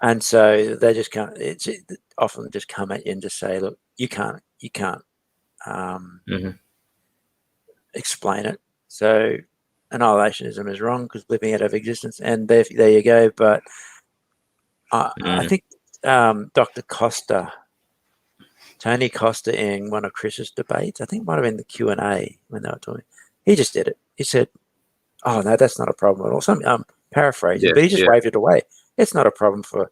B: And so they just can't. It's often just come at you and just say, "Look, you can't explain it." So annihilationism is wrong because living out of existence, and there you go. But I think Dr. Costa, Tony Costa, in one of Chris's debates, I think it might have been the Q&A when they were talking, he just did it. He said, "Oh no, that's not a problem at all." Some paraphrasing, but he just waved it away. It's not a problem for.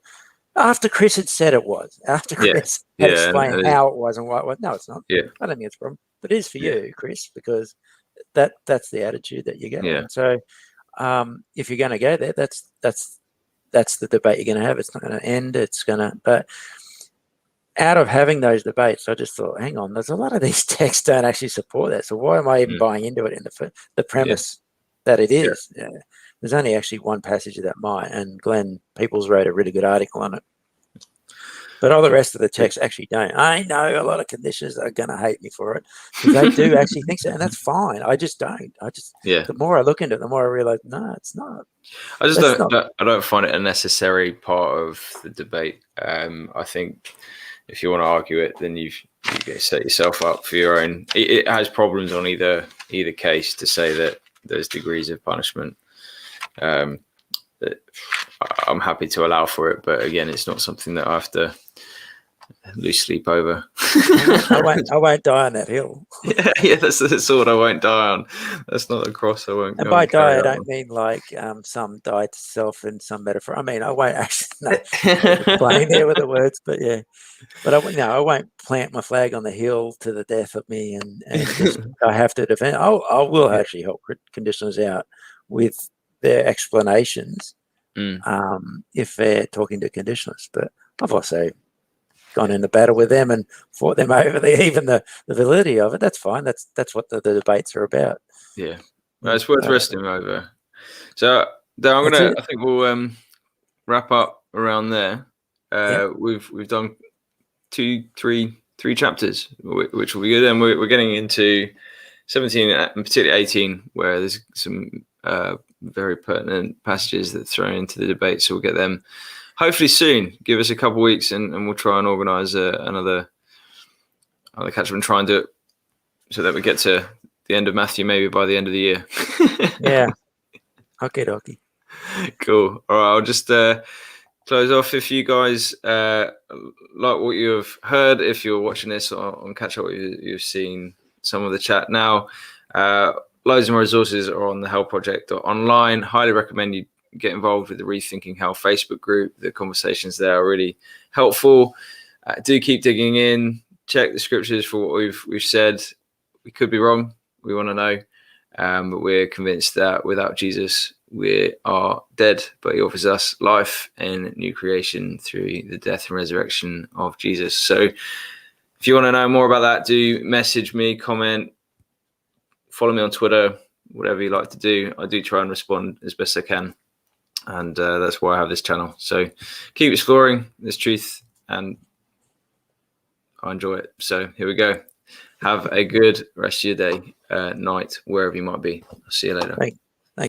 B: After Chris had said it was, after Chris had explained how it was and why it was. No, it's not.
C: Yeah.
B: I don't think it's a problem, but it is for you, Chris, because that's the attitude that you get.
C: Yeah.
B: And so if you're going to go there, that's the debate you're going to have. It's not going to end. It's going to, but out of having those debates, I just thought, hang on, there's a lot of these texts don't actually support that. So why am I even buying into it in the premise that it is? Yeah. There's only actually one passage that might, and Glenn Peoples wrote a really good article on it. But all the rest of the texts actually don't. I know a lot of conditioners are going to hate me for it because they do actually think so, and that's fine. I just don't. The more I look into it, the more I realize, no, it's not.
C: I just I don't find it a necessary part of the debate. I think if you want to argue it, then you set yourself up for your own. It has problems on either case to say that there's degrees of punishment. I'm happy to allow for it, but again, it's not something that I have to lose sleep over.
B: I won't die on that hill.
C: That's the sword I won't die on. That's not a cross I won't.
B: And by die, I don't mean like some die to self in some metaphor. I mean, I won't actually playing there with the words, but yeah. But I won't plant my flag on the hill to the death of me, and just, I have to defend. I will actually help conditioners out with their explanations if they're talking to conditionalists. But I've also gone into battle with them and fought them over the validity of it. That's fine. That's what the debates are about.
C: Yeah, well, it's worth wrestling over. So I think we'll wrap up around there. We've done three chapters, which will be good. And we're getting into 17 and particularly 18, where there's some very pertinent passages that throw into the debate. So we'll get them hopefully soon. Give us a couple of weeks and we'll try and organise another catch up and try and do it so that we get to the end of Matthew maybe by the end of the year.
B: Yeah. Okay.
C: Cool. All right. I'll just close off. If you guys like what you have heard, if you're watching this on Catch Up, you've seen some of the chat now. Loads more resources are on the Hell Project online. Highly recommend you get involved with the Rethinking Hell Facebook group. The conversations there are really helpful. Do keep digging in. Check the scriptures for what we've said. We could be wrong. We want to know. But we're convinced that without Jesus, we are dead, but he offers us life and new creation through the death and resurrection of Jesus. So if you want to know more about that, do message me, comment, follow me on Twitter, whatever you like to do. I do try and respond as best I can. And that's why I have this channel. So keep exploring this truth and I enjoy it. So here we go. Have a good rest of your day, night, wherever you might be. I'll see you later.
B: Thanks.